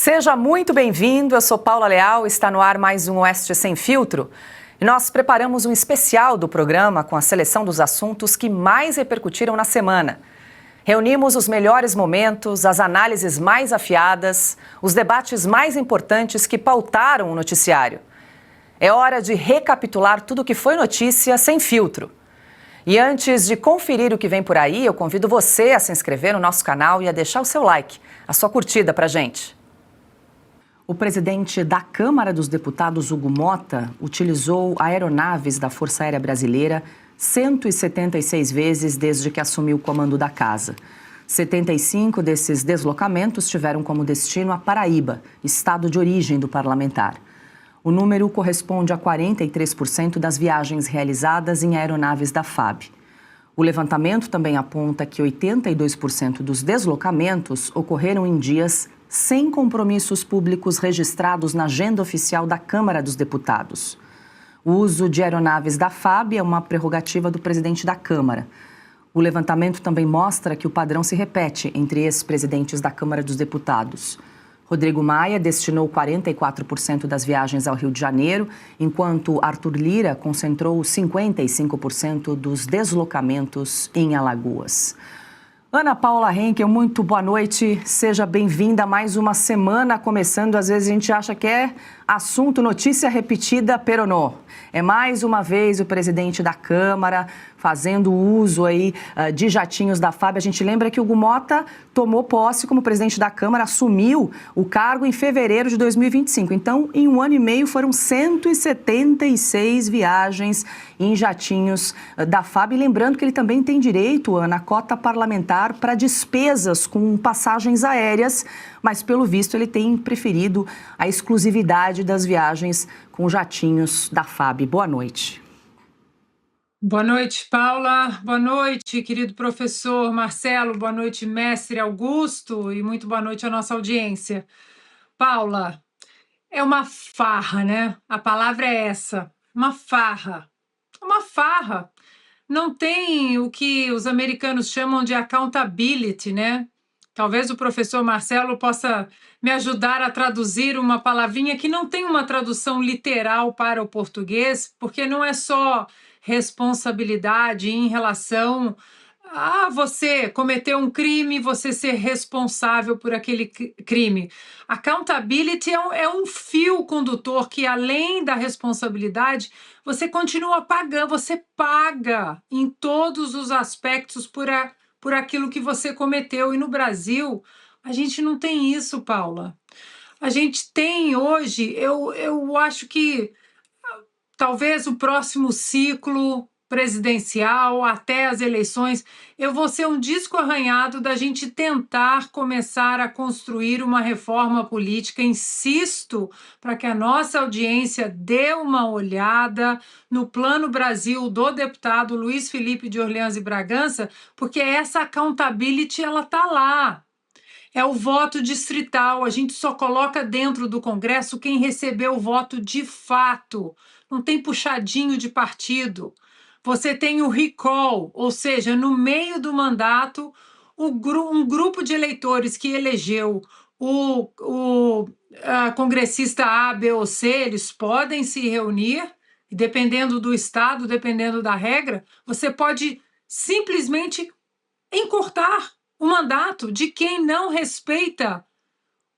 Seja muito bem-vindo, eu sou Paula Leal, está no ar mais um Oeste Sem Filtro. E nós preparamos um especial do programa com a seleção dos assuntos que mais repercutiram na semana. Reunimos os melhores momentos, as análises mais afiadas, os debates mais importantes que pautaram o noticiário. É hora de recapitular tudo o que foi notícia sem filtro. E antes de conferir o que vem por aí, eu convido você a se inscrever no nosso canal e a deixar o seu like, a sua curtida pra gente. O presidente da Câmara dos Deputados, Hugo Motta, utilizou aeronaves da Força Aérea Brasileira 176 vezes desde que assumiu o comando da casa. 75 desses deslocamentos tiveram como destino a Paraíba, estado de origem do parlamentar. O número corresponde a 43% das viagens realizadas em aeronaves da FAB. O levantamento também aponta que 82% dos deslocamentos ocorreram em dias sem compromissos públicos registrados na agenda oficial da Câmara dos Deputados. O uso de aeronaves da FAB é uma prerrogativa do presidente da Câmara. O levantamento também mostra que o padrão se repete entre ex-presidentes da Câmara dos Deputados. Rodrigo Maia destinou 44% das viagens ao Rio de Janeiro, enquanto Arthur Lira concentrou 55% dos deslocamentos em Alagoas. Ana Paula Henkel, muito boa noite, seja bem-vinda a mais uma semana começando. Às vezes a gente acha que é assunto, notícia repetida, pero não. É mais uma vez o presidente da Câmara fazendo uso aí de jatinhos da FAB. A gente lembra que o Hugo Motta tomou posse como presidente da Câmara, assumiu o cargo em fevereiro de 2025. Então, em um ano e meio, foram 176 viagens em jatinhos da FAB. E lembrando que ele também tem direito, Ana, à cota parlamentar para despesas com passagens aéreas, mas, pelo visto, ele tem preferido a exclusividade das viagens com jatinhos da FAB. Boa noite. Boa noite, Paula. Boa noite, querido professor Marcelo. Boa noite, mestre Augusto. E muito boa noite à nossa audiência. Paula, é uma farra, né? A palavra é essa, uma farra. Uma farra. Não tem o que os americanos chamam de accountability, né? Talvez o professor Marcelo possa me ajudar a traduzir uma palavrinha que não tem uma tradução literal para o português, porque não é só responsabilidade em relação a você cometer um crime, você ser responsável por aquele crime. Accountability é um fio condutor que, além da responsabilidade, você continua pagando, você paga em todos os aspectos por aquilo que você cometeu. E no Brasil, a gente não tem isso, Paula. A gente tem hoje, eu acho que talvez o próximo ciclo presidencial, até as eleições, eu vou ser um disco arranhado da gente tentar começar a construir uma reforma política. Insisto para que a nossa audiência dê uma olhada no Plano Brasil do deputado Luiz Felipe de Orleans e Bragança, porque essa accountability ela está lá. É o voto distrital, a gente só coloca dentro do Congresso quem recebeu o voto de fato. Não tem puxadinho de partido. Você tem o recall, ou seja, no meio do mandato, um grupo de eleitores que elegeu o congressista A, B ou C, eles podem se reunir, e dependendo do estado, dependendo da regra, você pode simplesmente encurtar o mandato de quem não respeita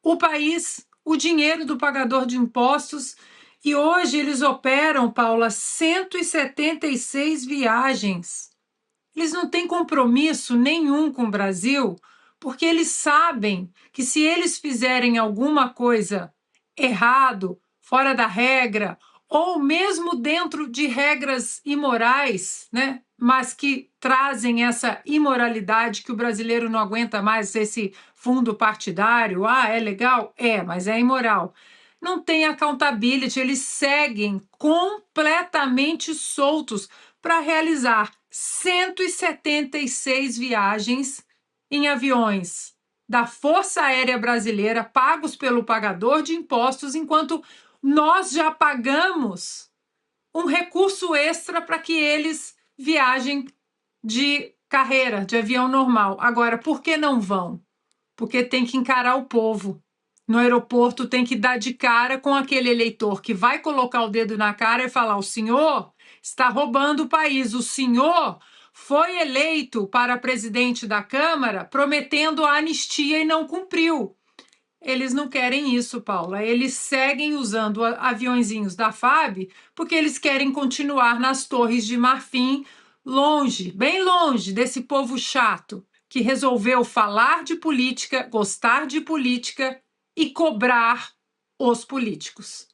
o país, o dinheiro do pagador de impostos. E hoje eles operam, Paula, 176 viagens. Eles não têm compromisso nenhum com o Brasil, porque eles sabem que se eles fizerem alguma coisa errado, fora da regra, ou mesmo dentro de regras imorais, né? Mas que trazem essa imoralidade que o brasileiro não aguenta mais, esse fundo partidário. Ah, é legal? É, mas é imoral. Não tem accountability, eles seguem completamente soltos para realizar 176 viagens em aviões da Força Aérea Brasileira, pagos pelo pagador de impostos, enquanto nós já pagamos um recurso extra para que eles viajem de carreira, de avião normal. Agora, por que não vão? Porque tem que encarar o povo. no aeroporto tem que dar de cara com aquele eleitor que vai colocar o dedo na cara e falar: o senhor está roubando o país, o senhor foi eleito para presidente da Câmara prometendo a anistia e não cumpriu. Eles não querem isso, Paula. Eles seguem usando aviõezinhos da FAB porque eles querem continuar nas Torres de Marfim, longe, bem longe desse povo chato que resolveu falar de política, gostar de política e cobrar os políticos.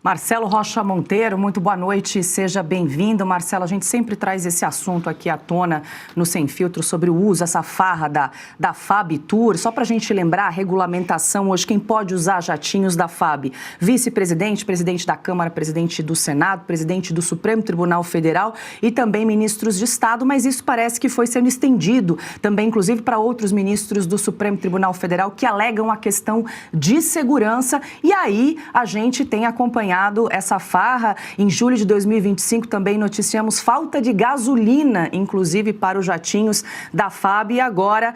Marcelo Rocha Monteiro, muito boa noite, seja bem-vindo. Marcelo, a gente sempre traz esse assunto aqui à tona no Sem Filtro sobre o uso, essa farra da FAB Tour. Só para a gente lembrar a regulamentação hoje, quem pode usar jatinhos da FAB? Vice-presidente, presidente da Câmara, presidente do Senado, presidente do Supremo Tribunal Federal e também ministros de Estado, mas isso parece que foi sendo estendido também, inclusive, para outros ministros do Supremo Tribunal Federal que alegam a questão de segurança. E aí a gente tem acompanhado essa farra. Em julho de 2025 também noticiamos falta de gasolina, inclusive para os jatinhos da FAB, e agora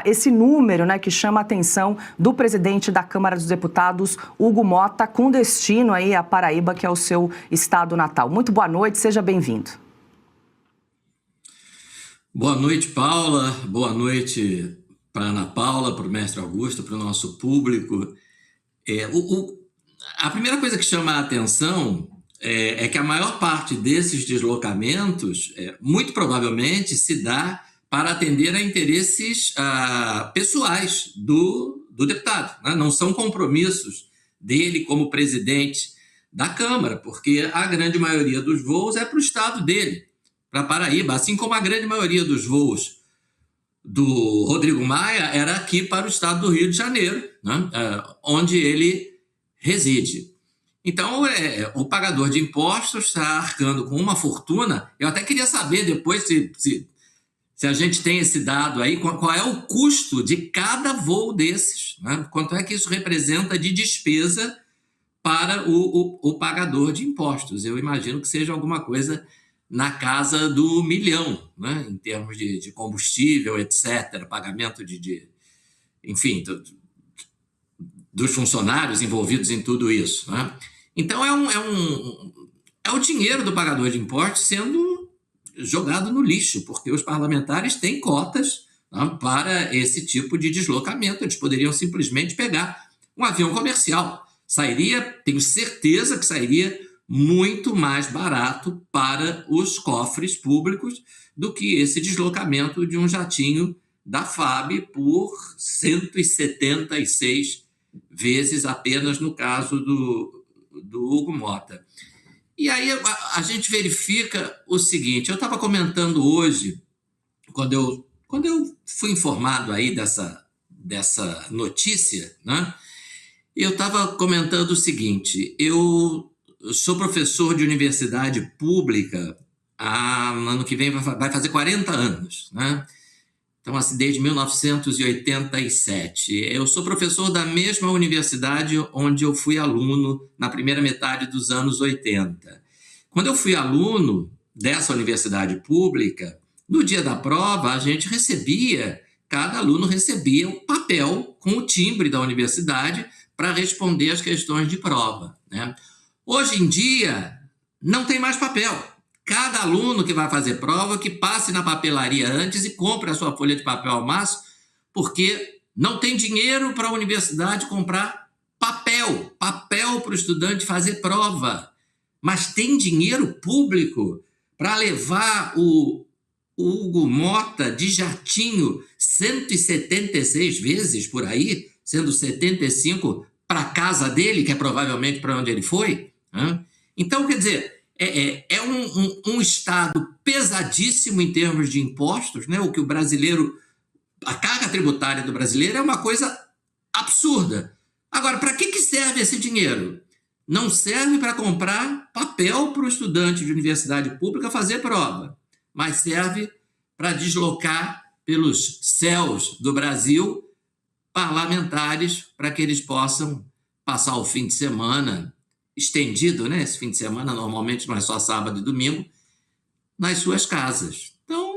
esse número, né, que chama a atenção do presidente da Câmara dos Deputados, Hugo Motta, com destino aí à Paraíba, que é o seu estado natal. Muito boa noite, seja bem-vindo. Boa noite, Paula. Boa noite para Ana Paula, para o mestre Augusto, para o nosso público. A primeira coisa que chama a atenção é que a maior parte desses deslocamentos, muito provavelmente, se dá para atender a interesses pessoais do deputado, né? Não são compromissos dele como presidente da Câmara, porque a grande maioria dos voos é para o estado dele, para Paraíba, assim como a grande maioria dos voos do Rodrigo Maia era aqui para o estado do Rio de Janeiro, né? Onde ele reside. Então, o pagador de impostos está arcando com uma fortuna. Eu até queria saber depois se a gente tem esse dado aí, qual é o custo de cada voo desses, né? Quanto é que isso representa de despesa para o pagador de impostos? Eu imagino que seja alguma coisa na casa do 1 milhão, né? Em termos de combustível, etc., pagamento enfim, dos funcionários envolvidos em tudo isso, né? Então, é o dinheiro do pagador de impostos sendo jogado no lixo, porque os parlamentares têm cotas, né, para esse tipo de deslocamento. Eles poderiam simplesmente pegar um avião comercial. Tenho certeza que sairia muito mais barato para os cofres públicos do que esse deslocamento de um jatinho da FAB por 176 vezes apenas no caso do Hugo Motta. E aí a gente verifica o seguinte: eu estava comentando hoje, quando eu fui informado aí dessa notícia, né? Eu estava comentando o seguinte: eu sou professor de universidade pública no ano que vem vai fazer 40 anos, né? Então, assim, desde 1987. Eu sou professor da mesma universidade onde eu fui aluno na primeira metade dos anos 80. Quando eu fui aluno dessa universidade pública, no dia da prova, cada aluno recebia um papel com o timbre da universidade para responder as questões de prova, né? Hoje em dia, não tem mais papel. Cada aluno que vai fazer prova, que passe na papelaria antes e compre a sua folha de papel ao maço, porque não tem dinheiro para a universidade comprar papel para o estudante fazer prova. Mas tem dinheiro público para levar o Hugo Motta de jatinho 176 vezes por aí, sendo 75 para a casa dele, que é provavelmente para onde ele foi, né? Então, quer dizer, é um Estado pesadíssimo em termos de impostos, né? O que o brasileiro, a carga tributária do brasileiro é uma coisa absurda. Agora, para que serve esse dinheiro? Não serve para comprar papel para o estudante de universidade pública fazer prova, mas serve para deslocar pelos céus do Brasil parlamentares para que eles possam passar o fim de semana estendido, né? Esse fim de semana normalmente não é só sábado e domingo, nas suas casas. Então,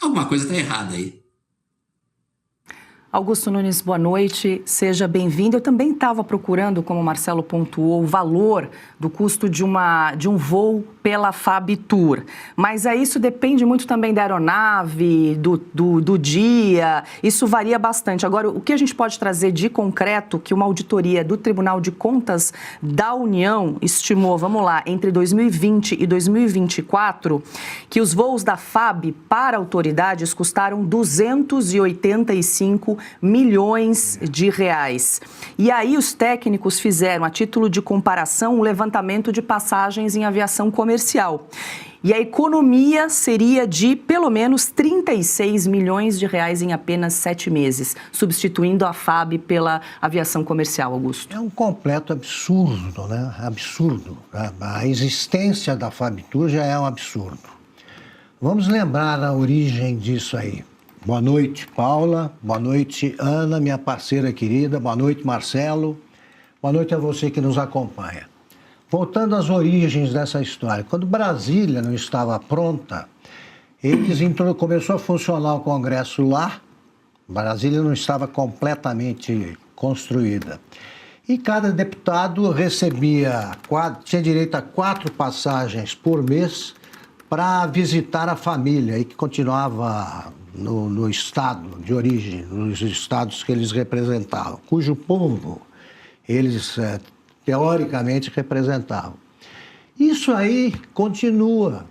alguma coisa está errada aí. Augusto Nunes, boa noite, seja bem-vindo. Eu também estava procurando, como o Marcelo pontuou, o valor do custo de um voo pela FABTUR, mas aí isso depende muito também da aeronave, do dia, isso varia bastante. Agora, o que a gente pode trazer de concreto que uma auditoria do Tribunal de Contas da União estimou, vamos lá, entre 2020 e 2024, que os voos da FAB para autoridades custaram 285 milhões de reais. E aí os técnicos fizeram, a título de comparação, um levantamento de passagens em aviação comercial. E a economia seria de pelo menos 36 milhões de reais em apenas 7 meses, substituindo a FAB pela aviação comercial, Augusto. É um completo absurdo, né? Absurdo. A existência da FABTUR já é um absurdo. Vamos lembrar a origem disso aí. Boa noite, Paula. Boa noite, Ana, minha parceira querida. Boa noite, Marcelo. Boa noite a você que nos acompanha. Voltando às origens dessa história. Quando Brasília não estava pronta, começou a funcionar o Congresso lá. Brasília não estava completamente construída. E cada deputado tinha direito a 4 passagens por mês para visitar a família e que continuava no estado de origem, nos estados que eles representavam, cujo povo eles teoricamente representavam. Isso aí continua.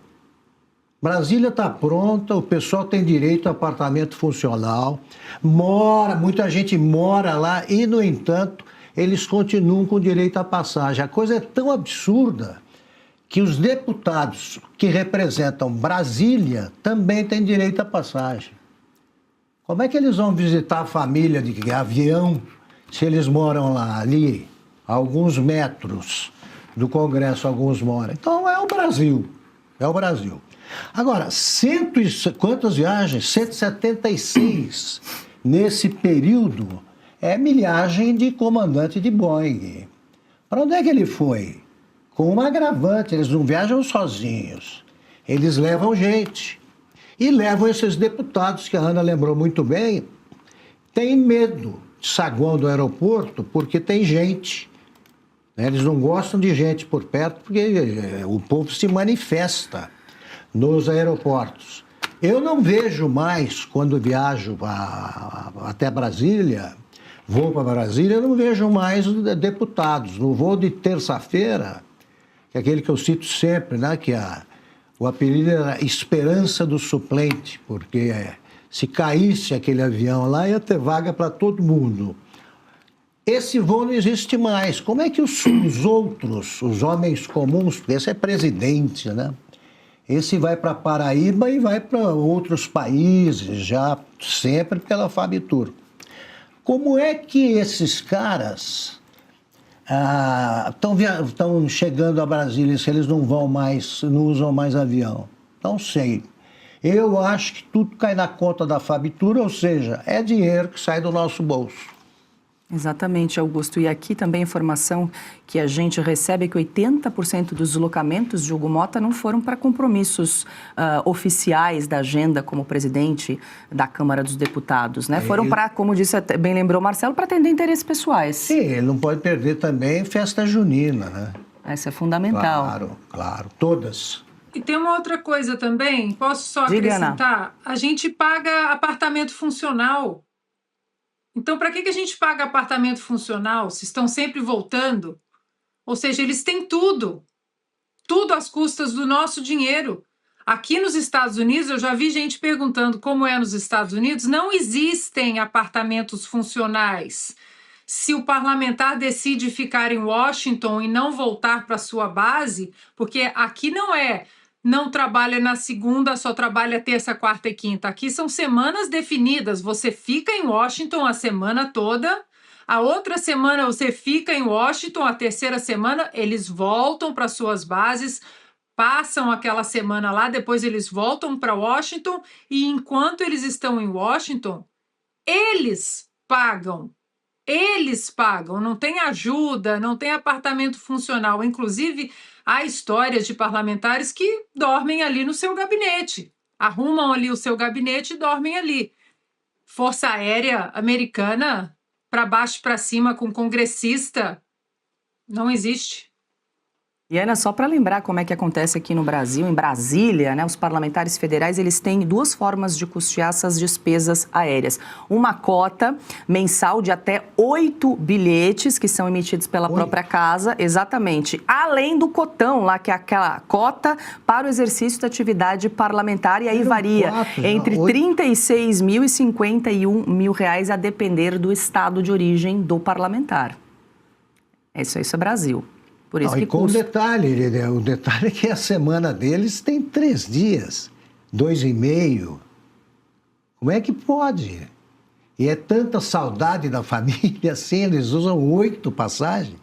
Brasília está pronta, o pessoal tem direito a apartamento funcional, muita gente mora lá e, no entanto, eles continuam com direito à passagem. A coisa é tão absurda que os deputados que representam Brasília também têm direito à passagem. Como é que eles vão visitar a família de avião se eles moram lá, ali, a alguns metros do Congresso, alguns moram? Então é o Brasil, é o Brasil. Agora, quantas viagens? 176 nesse período é milhagem de comandante de Boeing. Para onde é que ele foi? Com um agravante, eles não viajam sozinhos, eles levam gente. E levam esses deputados, que a Ana lembrou muito bem, têm medo de saguão do aeroporto porque tem gente. Eles não gostam de gente por perto porque o povo se manifesta nos aeroportos. Eu não vejo mais, quando viajo até Brasília, vou para Brasília, eu não vejo mais deputados. No voo de terça-feira, que é aquele que eu cito sempre, né, que o apelido era Esperança do Suplente, porque se caísse aquele avião lá, ia ter vaga para todo mundo. Esse voo não existe mais. Como é que os outros, os homens comuns, porque esse é presidente, né? Esse vai para Paraíba e vai para outros países, já sempre pela FABTUR. Como é que esses caras estão chegando a Brasília se eles não usam mais avião? Não sei. Eu acho que tudo cai na conta da FABTUR, ou seja, é dinheiro que sai do nosso bolso. Exatamente, Augusto. E aqui também a informação que a gente recebe é que 80% dos deslocamentos de Hugo Motta não foram para compromissos oficiais da agenda como presidente da Câmara dos Deputados, né? Foram para, como disse, bem lembrou Marcelo, para atender interesses pessoais. Sim, ele não pode perder também festa junina, né? Essa é fundamental. Claro, claro, todas. E tem uma outra coisa também, posso só acrescentar? A gente paga apartamento funcional. Então, para que a gente paga apartamento funcional se estão sempre voltando? Ou seja, eles têm tudo às custas do nosso dinheiro. Aqui nos Estados Unidos, eu já vi gente perguntando como é nos Estados Unidos, não existem apartamentos funcionais. Se o parlamentar decide ficar em Washington e não voltar para sua base, porque aqui não trabalha na segunda, só trabalha terça, quarta e quinta. Aqui são semanas definidas. Você fica em Washington a semana toda, a outra semana você fica em Washington, a terceira semana eles voltam para suas bases, passam aquela semana lá, depois eles voltam para Washington e enquanto eles estão em Washington, eles pagam. Eles pagam, não tem ajuda, não tem apartamento funcional. Inclusive, há histórias de parlamentares que dormem ali no seu gabinete. Arrumam ali o seu gabinete e dormem ali. Força Aérea Americana para baixo e para cima com congressista não existe. E Ana, só para lembrar como é que acontece aqui no Brasil, em Brasília, né, os parlamentares federais, eles têm duas formas de custear essas despesas aéreas. Uma cota mensal de até 8 bilhetes que são emitidos pela própria casa, exatamente, além do cotão lá, que é aquela cota para o exercício da atividade parlamentar, e aí varia entre 36 mil e 51 mil reais, a depender do estado de origem do parlamentar. Isso é Brasil. Por isso que com custa. o detalhe é que a semana deles tem 3 dias, 2,5. Como é que pode? E é tanta saudade da família assim, eles usam 8 passagens.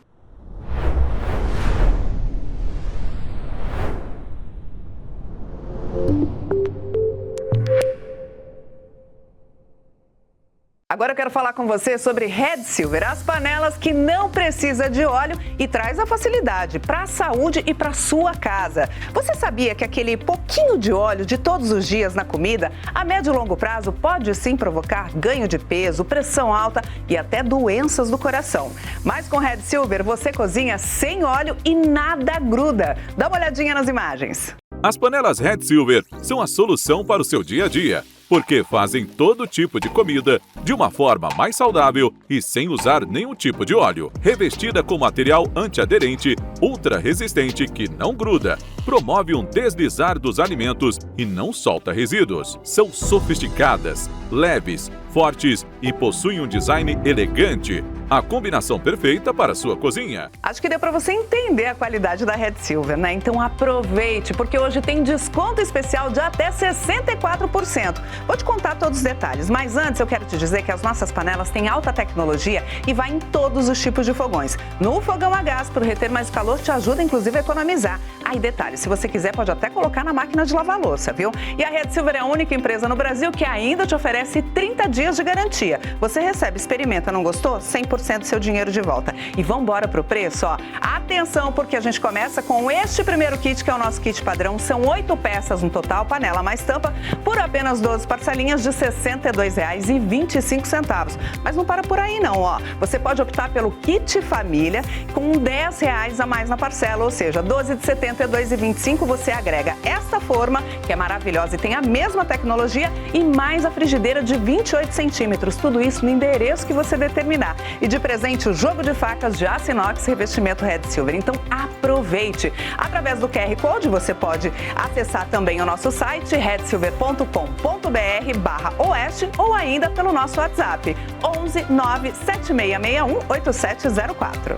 Agora eu quero falar com você sobre Red Silver, as panelas que não precisa de óleo e traz a facilidade para a saúde e para a sua casa. Você sabia que aquele pouquinho de óleo de todos os dias na comida, a médio e longo prazo, pode sim provocar ganho de peso, pressão alta e até doenças do coração? Mas com Red Silver você cozinha sem óleo e nada gruda. Dá uma olhadinha nas imagens. As panelas Red Silver são a solução para o seu dia a dia, porque fazem todo tipo de comida de uma forma mais saudável e sem usar nenhum tipo de óleo. Revestida com material antiaderente, ultra resistente que não gruda, promove um deslizar dos alimentos e não solta resíduos. São sofisticadas, leves, fortes e possuem um design elegante. A combinação perfeita para a sua cozinha. Acho que deu para você entender a qualidade da Red Silver, né? Então aproveite, porque hoje tem desconto especial de até 64%. Vou te contar todos os detalhes, mas antes eu quero te dizer que as nossas panelas têm alta tecnologia e vai em todos os tipos de fogões. No fogão a gás, para reter mais calor, te ajuda inclusive a economizar. Aí detalhe, se você quiser pode até colocar na máquina de lavar louça, viu? E a Red Silver é a única empresa no Brasil que ainda te oferece 30 dias de garantia. Você recebe, experimenta, não gostou? 100% do seu dinheiro de volta. E vamos embora pro preço, ó. Atenção, porque a gente começa com este primeiro kit, que é o nosso kit padrão. São 8 peças no total, panela mais tampa, por apenas 12 parcelinhas de R$ 62,25. Mas não para por aí não, ó. Você pode optar pelo kit família com R$10 a mais na parcela, ou seja, 12 de R$ 72,25 você agrega esta forma, que é maravilhosa e tem a mesma tecnologia, e mais a frigideira de 28 centímetros. Tudo isso no endereço que você determinar. E de presente o jogo de facas de aço inox revestimento Red Silver. Então aproveite! Através do QR Code você pode acessar também o nosso site redsilver.com.br/oeste ou ainda pelo nosso WhatsApp 11 97661 8704.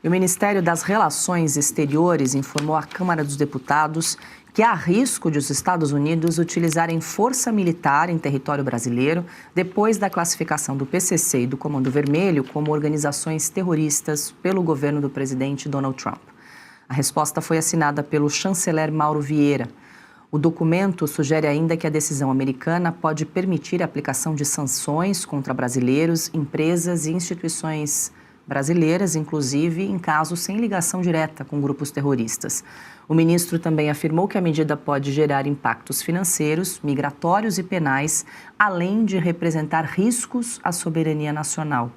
O Ministério das Relações Exteriores informou à Câmara dos Deputados que há risco de os Estados Unidos utilizarem força militar em território brasileiro depois da classificação do PCC e do Comando Vermelho como organizações terroristas pelo governo do presidente Donald Trump. A resposta foi assinada pelo chanceler Mauro Vieira. O documento sugere ainda que a decisão americana pode permitir a aplicação de sanções contra brasileiros, empresas e instituições brasileiras, inclusive em casos sem ligação direta com grupos terroristas. O ministro também afirmou que a medida pode gerar impactos financeiros, migratórios e penais, além de representar riscos à soberania nacional.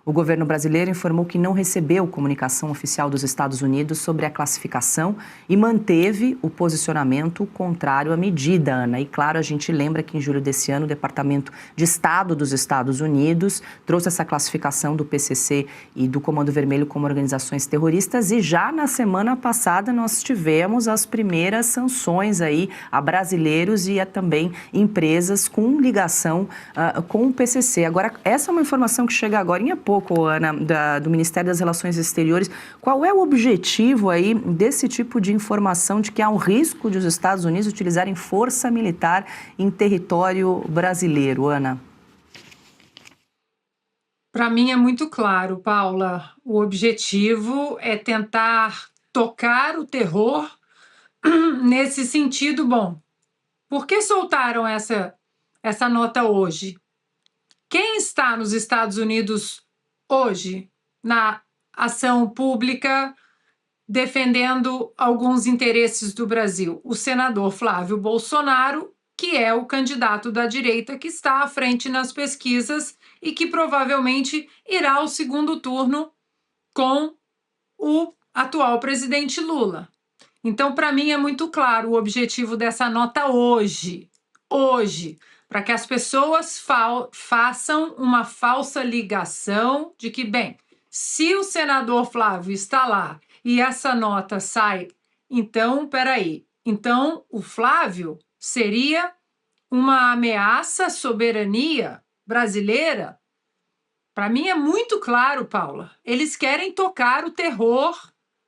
O governo brasileiro informou que não recebeu comunicação oficial dos Estados Unidos sobre a classificação e manteve o posicionamento contrário à medida, Ana. E claro, a gente lembra que em julho desse ano o Departamento de Estado dos Estados Unidos trouxe essa classificação do PCC e do Comando Vermelho como organizações terroristas, e já na semana passada nós tivemos as primeiras sanções aí a brasileiros e a também empresas com ligação com o PCC. Agora, essa é uma informação que chega agora em pouco, Ana, do Ministério das Relações Exteriores. Qual é o objetivo aí desse tipo de informação de que há um risco de os Estados Unidos utilizarem força militar em território brasileiro, Ana? Para mim é muito claro, Paula. O objetivo é tentar tocar o terror nesse sentido. Bom, por que soltaram essa nota hoje? Quem está nos Estados Unidos hoje, na ação pública defendendo alguns interesses do Brasil. O senador Flávio Bolsonaro, que é o candidato da direita que está à frente nas pesquisas e que provavelmente irá ao segundo turno com o atual presidente Lula. Então, para mim, é muito claro o objetivo dessa nota hoje, para que as pessoas façam uma falsa ligação de que, bem, se o senador Flávio está lá e essa nota sai, então, peraí, então o Flávio seria uma ameaça à soberania brasileira? Para mim é muito claro, Paula. Eles querem tocar o terror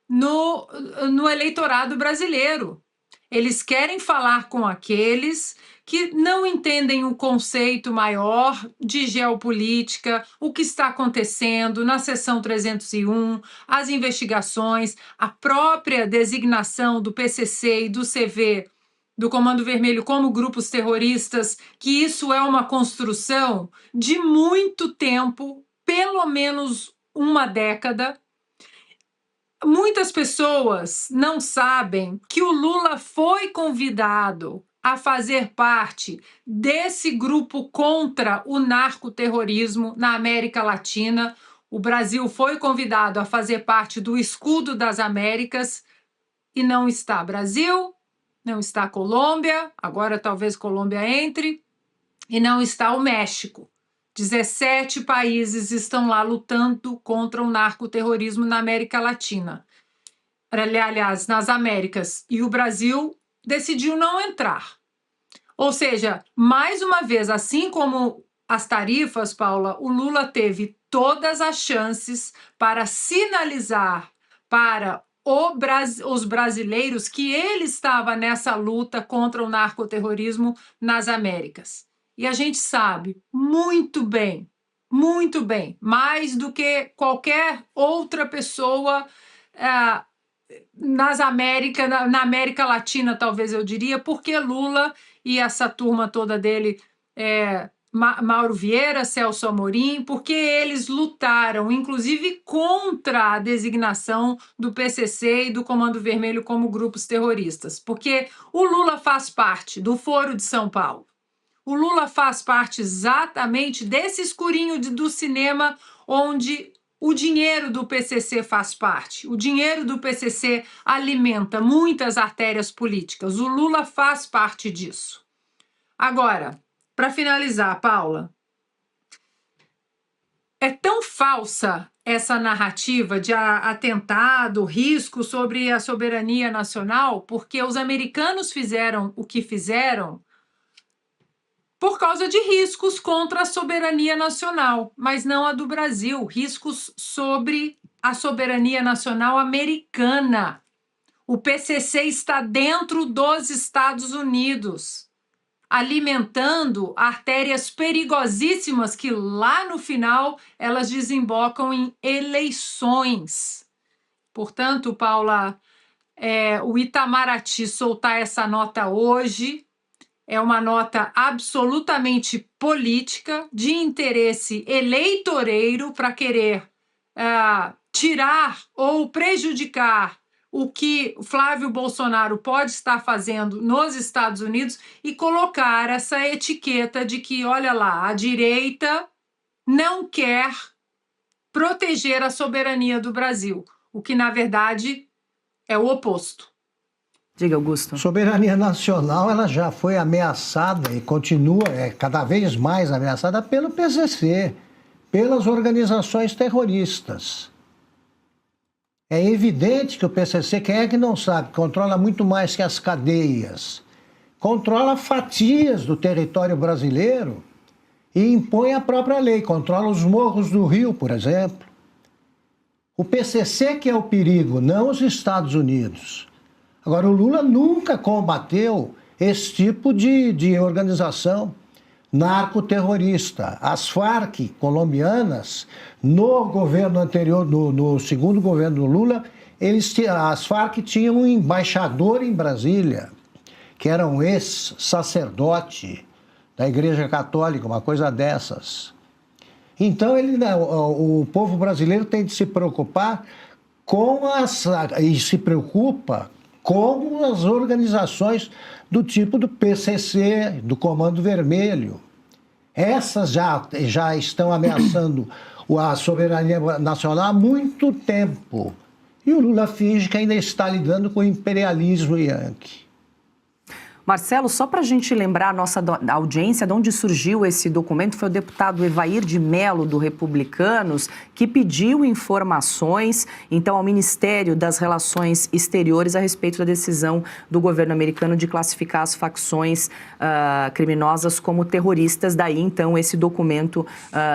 no eleitorado brasileiro. Eles querem falar com aqueles que não entendem o conceito maior de geopolítica, o que está acontecendo na seção 301, as investigações, a própria designação do PCC e do CV, do Comando Vermelho, como grupos terroristas, que isso é uma construção de muito tempo, pelo menos uma década. Muitas pessoas não sabem que o Lula foi convidado a fazer parte desse grupo contra o narcoterrorismo na América Latina. O Brasil foi convidado a fazer parte do Escudo das Américas e não está Brasil, não está Colômbia, agora talvez Colômbia entre, e não está o México. 17 países estão lá lutando contra o narcoterrorismo na América Latina. Aliás, nas Américas. E o Brasil decidiu não entrar. Ou seja, mais uma vez, assim como as tarifas, Paula, o Lula teve todas as chances para sinalizar para os brasileiros que ele estava nessa luta contra o narcoterrorismo nas Américas. E a gente sabe muito bem, mais do que qualquer outra pessoa nas Américas, na América Latina, talvez eu diria, porque Lula e essa turma toda dele, Mauro Vieira, Celso Amorim, porque eles lutaram, inclusive, contra a designação do PCC e do Comando Vermelho como grupos terroristas, porque o Lula faz parte do Foro de São Paulo. O Lula faz parte exatamente desse escurinho do cinema onde o dinheiro do PCC faz parte. O dinheiro do PCC alimenta muitas artérias políticas. O Lula faz parte disso. Agora, para finalizar, Paula, é tão falsa essa narrativa de atentado, risco sobre a soberania nacional, porque os americanos fizeram o que fizeram por causa de riscos contra a soberania nacional, mas não a do Brasil, riscos sobre a soberania nacional americana. O PCC está dentro dos Estados Unidos, alimentando artérias perigosíssimas que lá no final elas desembocam em eleições. Portanto, Paula, o Itamaraty soltar essa nota hoje é uma nota absolutamente política, de interesse eleitoreiro, para querer tirar ou prejudicar o que Flávio Bolsonaro pode estar fazendo nos Estados Unidos e colocar essa etiqueta de que, olha lá, a direita não quer proteger a soberania do Brasil, o que, na verdade, é o oposto. Diga, Augusto. A soberania nacional ela já foi ameaçada e continua cada vez mais ameaçada pelo PCC, pelas organizações terroristas. É evidente que o PCC, quem é que não sabe, controla muito mais que as cadeias. Controla fatias do território brasileiro e impõe a própria lei. Controla os morros do Rio, por exemplo. O PCC que é o perigo, não os Estados Unidos. Agora, o Lula nunca combateu esse tipo de organização narcoterrorista. As Farc colombianas, no governo anterior, no segundo governo do Lula, as Farc tinham um embaixador em Brasília, que era um ex-sacerdote da Igreja Católica, uma coisa dessas. Então, o povo brasileiro tem de se preocupar e se preocupa com as organizações do tipo do PCC, do Comando Vermelho. Essas já estão ameaçando a soberania nacional há muito tempo. E o Lula finge que ainda está lidando com o imperialismo yankee. Marcelo, só para a gente lembrar a nossa audiência de onde surgiu esse documento, foi o deputado Evair de Mello, do Republicanos, que pediu informações, então, ao Ministério das Relações Exteriores a respeito da decisão do governo americano de classificar as facções criminosas como terroristas. Daí, então, esse documento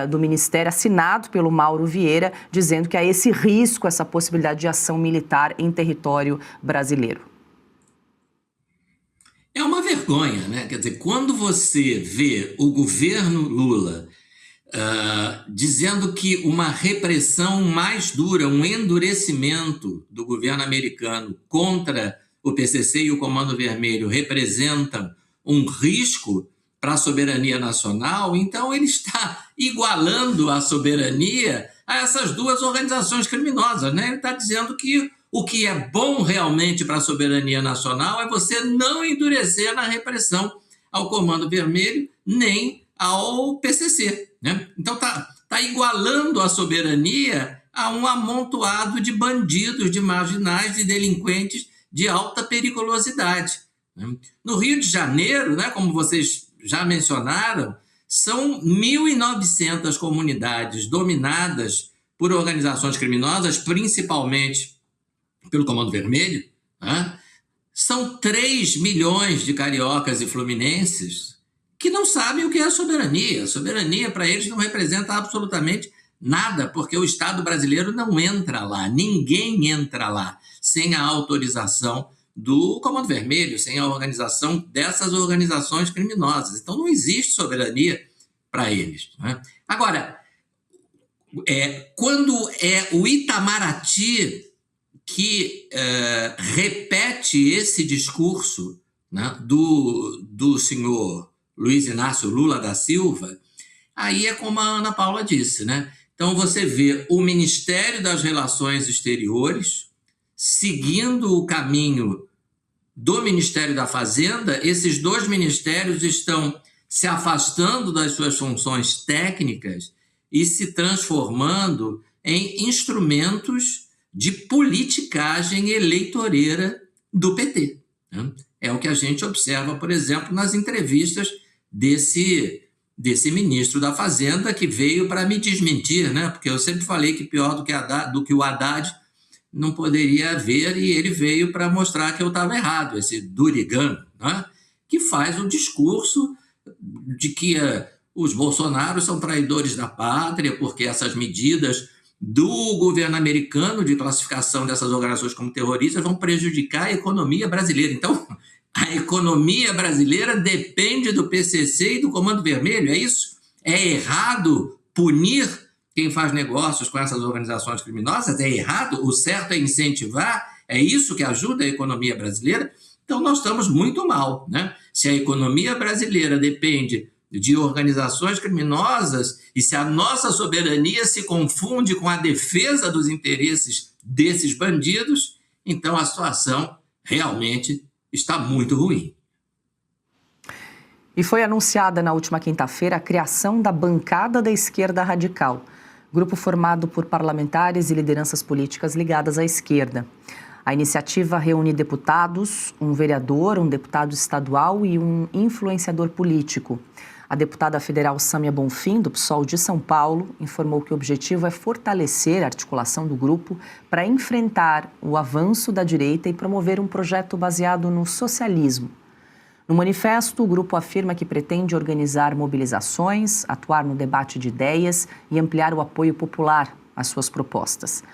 do Ministério, assinado pelo Mauro Vieira, dizendo que há esse risco, essa possibilidade de ação militar em território brasileiro. É uma vergonha, né? Quer dizer, quando você vê o governo Lula dizendo que uma repressão mais dura, um endurecimento do governo americano contra o PCC e o Comando Vermelho representam um risco para a soberania nacional, então ele está igualando a soberania a essas duas organizações criminosas, né? Ele está dizendo que o que é bom realmente para a soberania nacional é você não endurecer na repressão ao Comando Vermelho nem ao PCC, né? Então está igualando a soberania a um amontoado de bandidos, de marginais, de delinquentes de alta periculosidade, né? No Rio de Janeiro, né, como vocês já mencionaram, são 1.900 comunidades dominadas por organizações criminosas, principalmente pelo Comando Vermelho, né? São 3 milhões de cariocas e fluminenses que não sabem o que é soberania. A soberania, para eles, não representa absolutamente nada, porque o Estado brasileiro não entra lá, ninguém entra lá sem a autorização do Comando Vermelho, sem a organização dessas organizações criminosas. Então, não existe soberania para eles, né? Agora, quando é o Itamaraty que repete esse discurso, né, do senhor Luiz Inácio Lula da Silva, aí é como a Ana Paula disse, né? Então você vê o Ministério das Relações Exteriores seguindo o caminho do Ministério da Fazenda. Esses dois ministérios estão se afastando das suas funções técnicas e se transformando em instrumentos de politicagem eleitoreira do PT, né? É o que a gente observa, por exemplo, nas entrevistas desse ministro da Fazenda, que veio para me desmentir, né? Porque eu sempre falei que pior do que o Haddad não poderia haver, e ele veio para mostrar que eu estava errado, esse Durigan, né? Que faz o discurso de que os bolsonaros são traidores da pátria, porque essas medidas do governo americano de classificação dessas organizações como terroristas vão prejudicar a economia brasileira. Então, a economia brasileira depende do PCC e do Comando Vermelho, é isso? É errado punir quem faz negócios com essas organizações criminosas? É errado? O certo é incentivar? É isso que ajuda a economia brasileira? Então, nós estamos muito mal, né? Se a economia brasileira depende de organizações criminosas e se a nossa soberania se confunde com a defesa dos interesses desses bandidos, então a situação realmente está muito ruim. E foi anunciada na última quinta-feira a criação da Bancada da Esquerda Radical, grupo formado por parlamentares e lideranças políticas ligadas à esquerda. A iniciativa reúne deputados, um vereador, um deputado estadual e um influenciador político. A deputada federal Sâmia Bonfim, do PSOL de São Paulo, informou que o objetivo é fortalecer a articulação do grupo para enfrentar o avanço da direita e promover um projeto baseado no socialismo. No manifesto, o grupo afirma que pretende organizar mobilizações, atuar no debate de ideias e ampliar o apoio popular às suas propostas.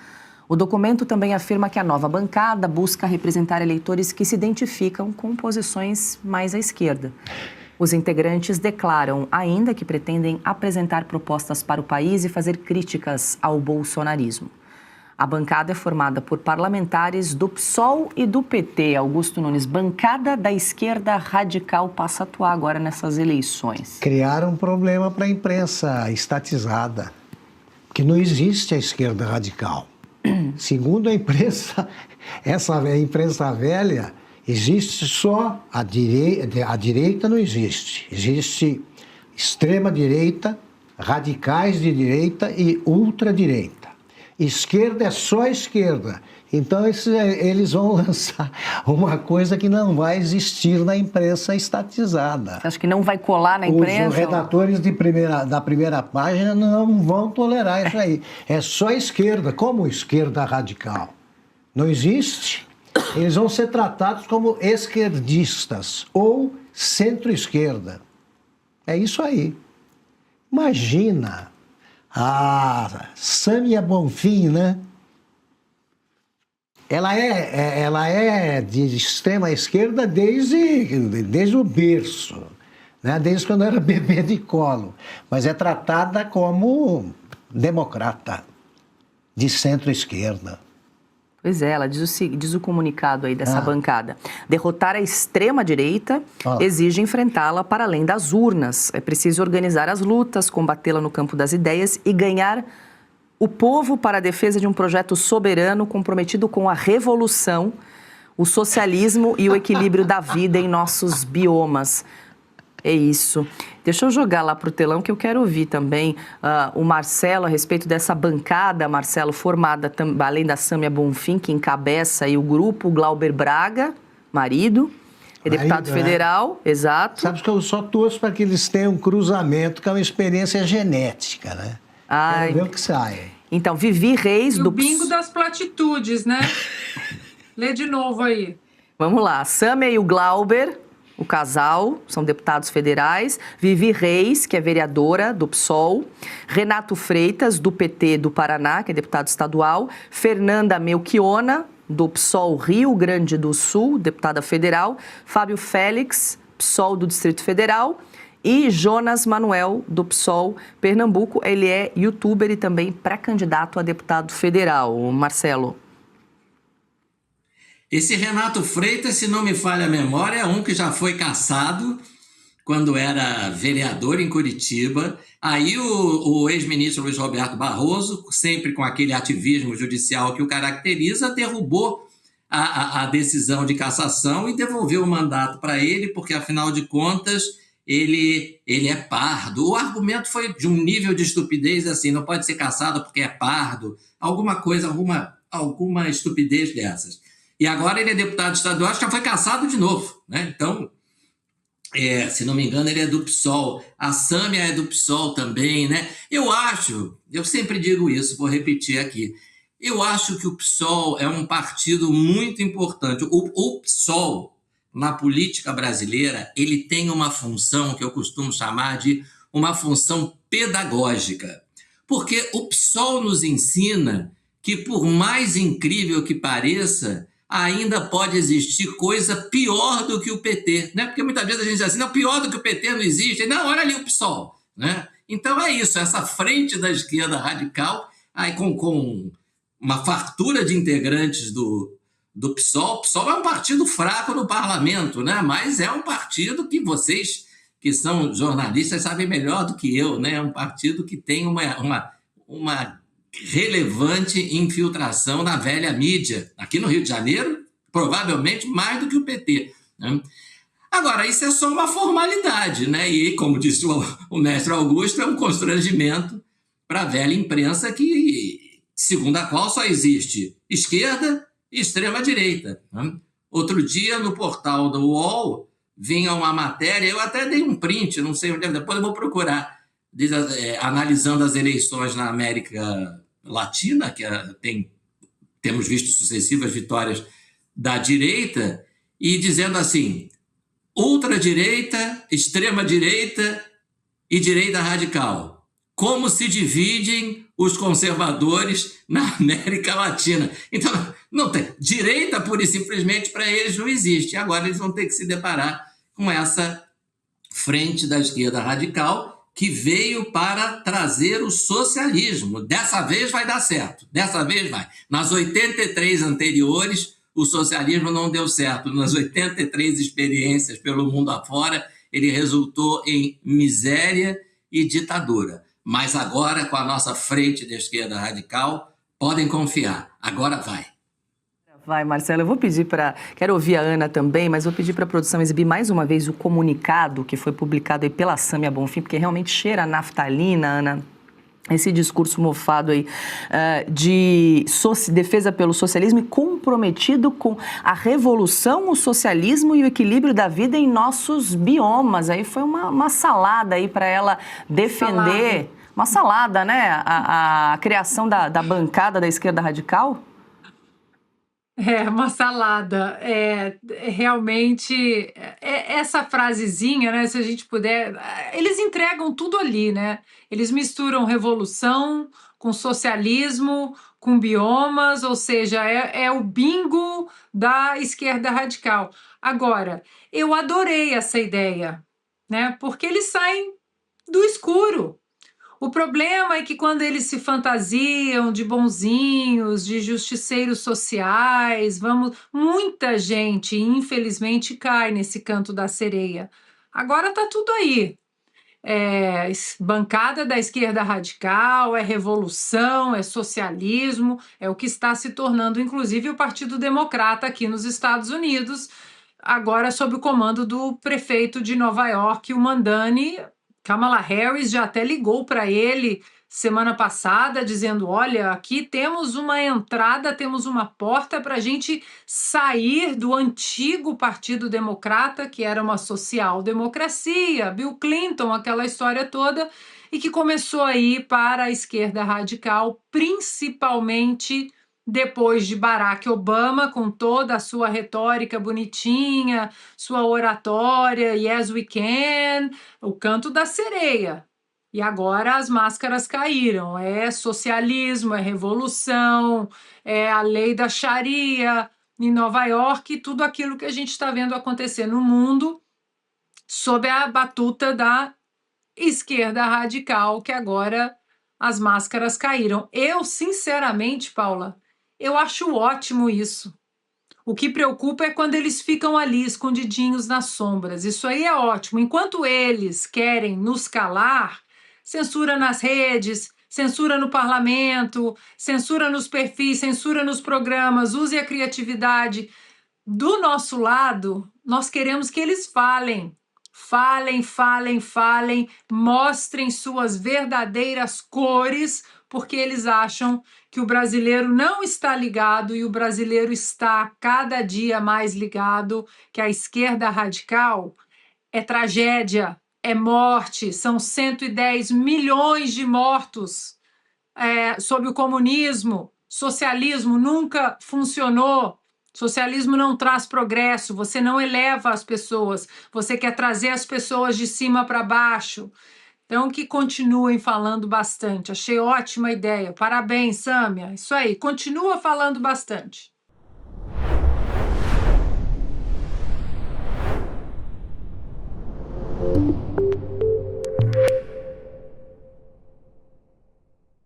O documento também afirma que a nova bancada busca representar eleitores que se identificam com posições mais à esquerda. Os integrantes declaram ainda que pretendem apresentar propostas para o país e fazer críticas ao bolsonarismo. A bancada é formada por parlamentares do PSOL e do PT. Augusto Nunes, bancada da esquerda radical passa a atuar agora nessas eleições. Criaram um problema para a imprensa estatizada, que não existe a esquerda radical. Segundo a imprensa, essa imprensa velha, existe só a direita não existe. Existe extrema-direita, radicais de direita e ultradireita. Esquerda é só esquerda. Então eles vão lançar uma coisa que não vai existir na imprensa estatizada. Você acha que não vai colar na imprensa? Os redatores da primeira página não vão tolerar isso aí. É só esquerda. Como esquerda radical? Não existe. Eles vão ser tratados como esquerdistas ou centro-esquerda. É isso aí. Imagina a Sâmia Bonfim, né? Ela é de extrema esquerda desde o berço, né? Desde quando era bebê de colo. Mas é tratada como democrata, de centro-esquerda. Pois é, ela diz o comunicado aí dessa bancada. Derrotar a extrema-direita exige enfrentá-la para além das urnas. É preciso organizar as lutas, combatê-la no campo das ideias e ganhar o povo para a defesa de um projeto soberano comprometido com a revolução, o socialismo e o equilíbrio da vida em nossos biomas. É isso. Deixa eu jogar lá para o telão que eu quero ouvir também o Marcelo a respeito dessa bancada, Marcelo, formada além da Sâmia Bonfim, que encabeça aí o grupo, o Glauber Braga, marido, é deputado federal, exato. Sabe que eu só torço para que eles tenham um cruzamento, que é uma experiência genética, né? Quero ver o que sai. Então, Vivi Reis... E o bingo das platitudes, né? Lê de novo aí. Vamos lá, Sâmia e o Glauber... O casal, são deputados federais, Vivi Reis, que é vereadora do PSOL, Renato Freitas, do PT do Paraná, que é deputado estadual, Fernanda Melchiona, do PSOL Rio Grande do Sul, deputada federal, Fábio Félix, PSOL do Distrito Federal, e Jonas Manuel, do PSOL Pernambuco. Ele é youtuber e também pré-candidato a deputado federal. Marcelo. Esse Renato Freitas, se não me falha a memória, é um que já foi cassado quando era vereador em Curitiba. Aí o ex-ministro Luiz Roberto Barroso, sempre com aquele ativismo judicial que o caracteriza, derrubou a decisão de cassação e devolveu o mandato para ele, porque, afinal de contas, ele é pardo. O argumento foi de um nível de estupidez assim, não pode ser cassado porque é pardo, alguma estupidez dessas. E agora ele é deputado estadual, acho que já foi cassado de novo, né? Então, se não me engano, ele é do PSOL. A Sâmia é do PSOL também, né? Eu sempre digo isso, vou repetir aqui. Eu acho que o PSOL é um partido muito importante. O PSOL, na política brasileira, ele tem uma função que eu costumo chamar de uma função pedagógica. Porque o PSOL nos ensina que, por mais incrível que pareça, ainda pode existir coisa pior do que o PT, né? Porque muitas vezes a gente diz assim, não, pior do que o PT não existe. Não, olha ali o PSOL, né? Então é isso, essa frente da esquerda radical, aí com uma fartura de integrantes do PSOL. O PSOL é um partido fraco no parlamento, né? Mas é um partido que vocês, que são jornalistas, sabem melhor do que eu, né? É um partido que tem uma relevante infiltração na velha mídia. Aqui no Rio de Janeiro, provavelmente mais do que o PT, né? Agora, isso é só uma formalidade, né? E, como disse o mestre Augusto, é um constrangimento para a velha imprensa segundo a qual só existe esquerda e extrema-direita, né? Outro dia, no portal do UOL, vinha uma matéria, eu até dei um print, não sei onde é, depois eu vou procurar, analisando as eleições na América Latina, que temos visto sucessivas vitórias da direita, e dizendo assim, ultradireita, extrema-direita e direita radical. Como se dividem os conservadores na América Latina. Então, não tem. Direita, pura e simplesmente, para eles não existe. Agora eles vão ter que se deparar com essa frente da esquerda radical, que veio para trazer o socialismo. Dessa vez vai dar certo, dessa vez vai. Nas 83 anteriores, o socialismo não deu certo. Nas 83 experiências pelo mundo afora, ele resultou em miséria e ditadura. Mas agora, com a nossa frente de esquerda radical, podem confiar, agora vai. Vai, Marcelo, eu vou pedir quero ouvir a Ana também, mas vou pedir para a produção exibir mais uma vez o comunicado que foi publicado aí pela Sâmia Bonfim, porque realmente cheira a naftalina, Ana, esse discurso mofado aí de defesa pelo socialismo e comprometido com a revolução, o socialismo e o equilíbrio da vida em nossos biomas. Aí foi uma salada aí para ela defender, uma salada, né? A criação da bancada da esquerda radical. Uma salada. Realmente, essa frasezinha, né, se a gente puder, eles entregam tudo ali, né? Eles misturam revolução com socialismo, com biomas, ou seja, é o bingo da esquerda radical. Agora, eu adorei essa ideia, né? Porque eles saem do escuro. O problema é que quando eles se fantasiam de bonzinhos, de justiceiros sociais, muita gente, infelizmente, cai nesse canto da sereia. Agora está tudo aí. Bancada da esquerda radical, é revolução, é socialismo, é o que está se tornando, inclusive, o Partido Democrata aqui nos Estados Unidos, agora sob o comando do prefeito de Nova York, o Mandani. Kamala Harris já até ligou para ele semana passada, dizendo, olha, aqui temos uma entrada, temos uma porta para a gente sair do antigo Partido Democrata, que era uma social-democracia, Bill Clinton, aquela história toda, e que começou a ir para a esquerda radical, principalmente depois de Barack Obama, com toda a sua retórica bonitinha, sua oratória, yes we can, o canto da sereia. E agora as máscaras caíram, é socialismo, é revolução, é a lei da Sharia em Nova York, tudo aquilo que a gente está vendo acontecer no mundo sob a batuta da esquerda radical, que agora as máscaras caíram. Eu, sinceramente, Paula, eu acho ótimo isso. O que preocupa é quando eles ficam ali, escondidinhos nas sombras. Isso aí é ótimo. Enquanto eles querem nos calar, censura nas redes, censura no parlamento, censura nos perfis, censura nos programas, use a criatividade. Do nosso lado, nós queremos que eles falem. Falem, mostrem suas verdadeiras cores, porque eles acham que o brasileiro não está ligado e o brasileiro está cada dia mais ligado, que a esquerda radical é tragédia, é morte, são 110 milhões de mortos sob o comunismo, socialismo nunca funcionou. Socialismo não traz progresso, você não eleva as pessoas, você quer trazer as pessoas de cima para baixo. Então, que continuem falando bastante. Achei ótima ideia. Parabéns, Sâmia. Isso aí, continua falando bastante.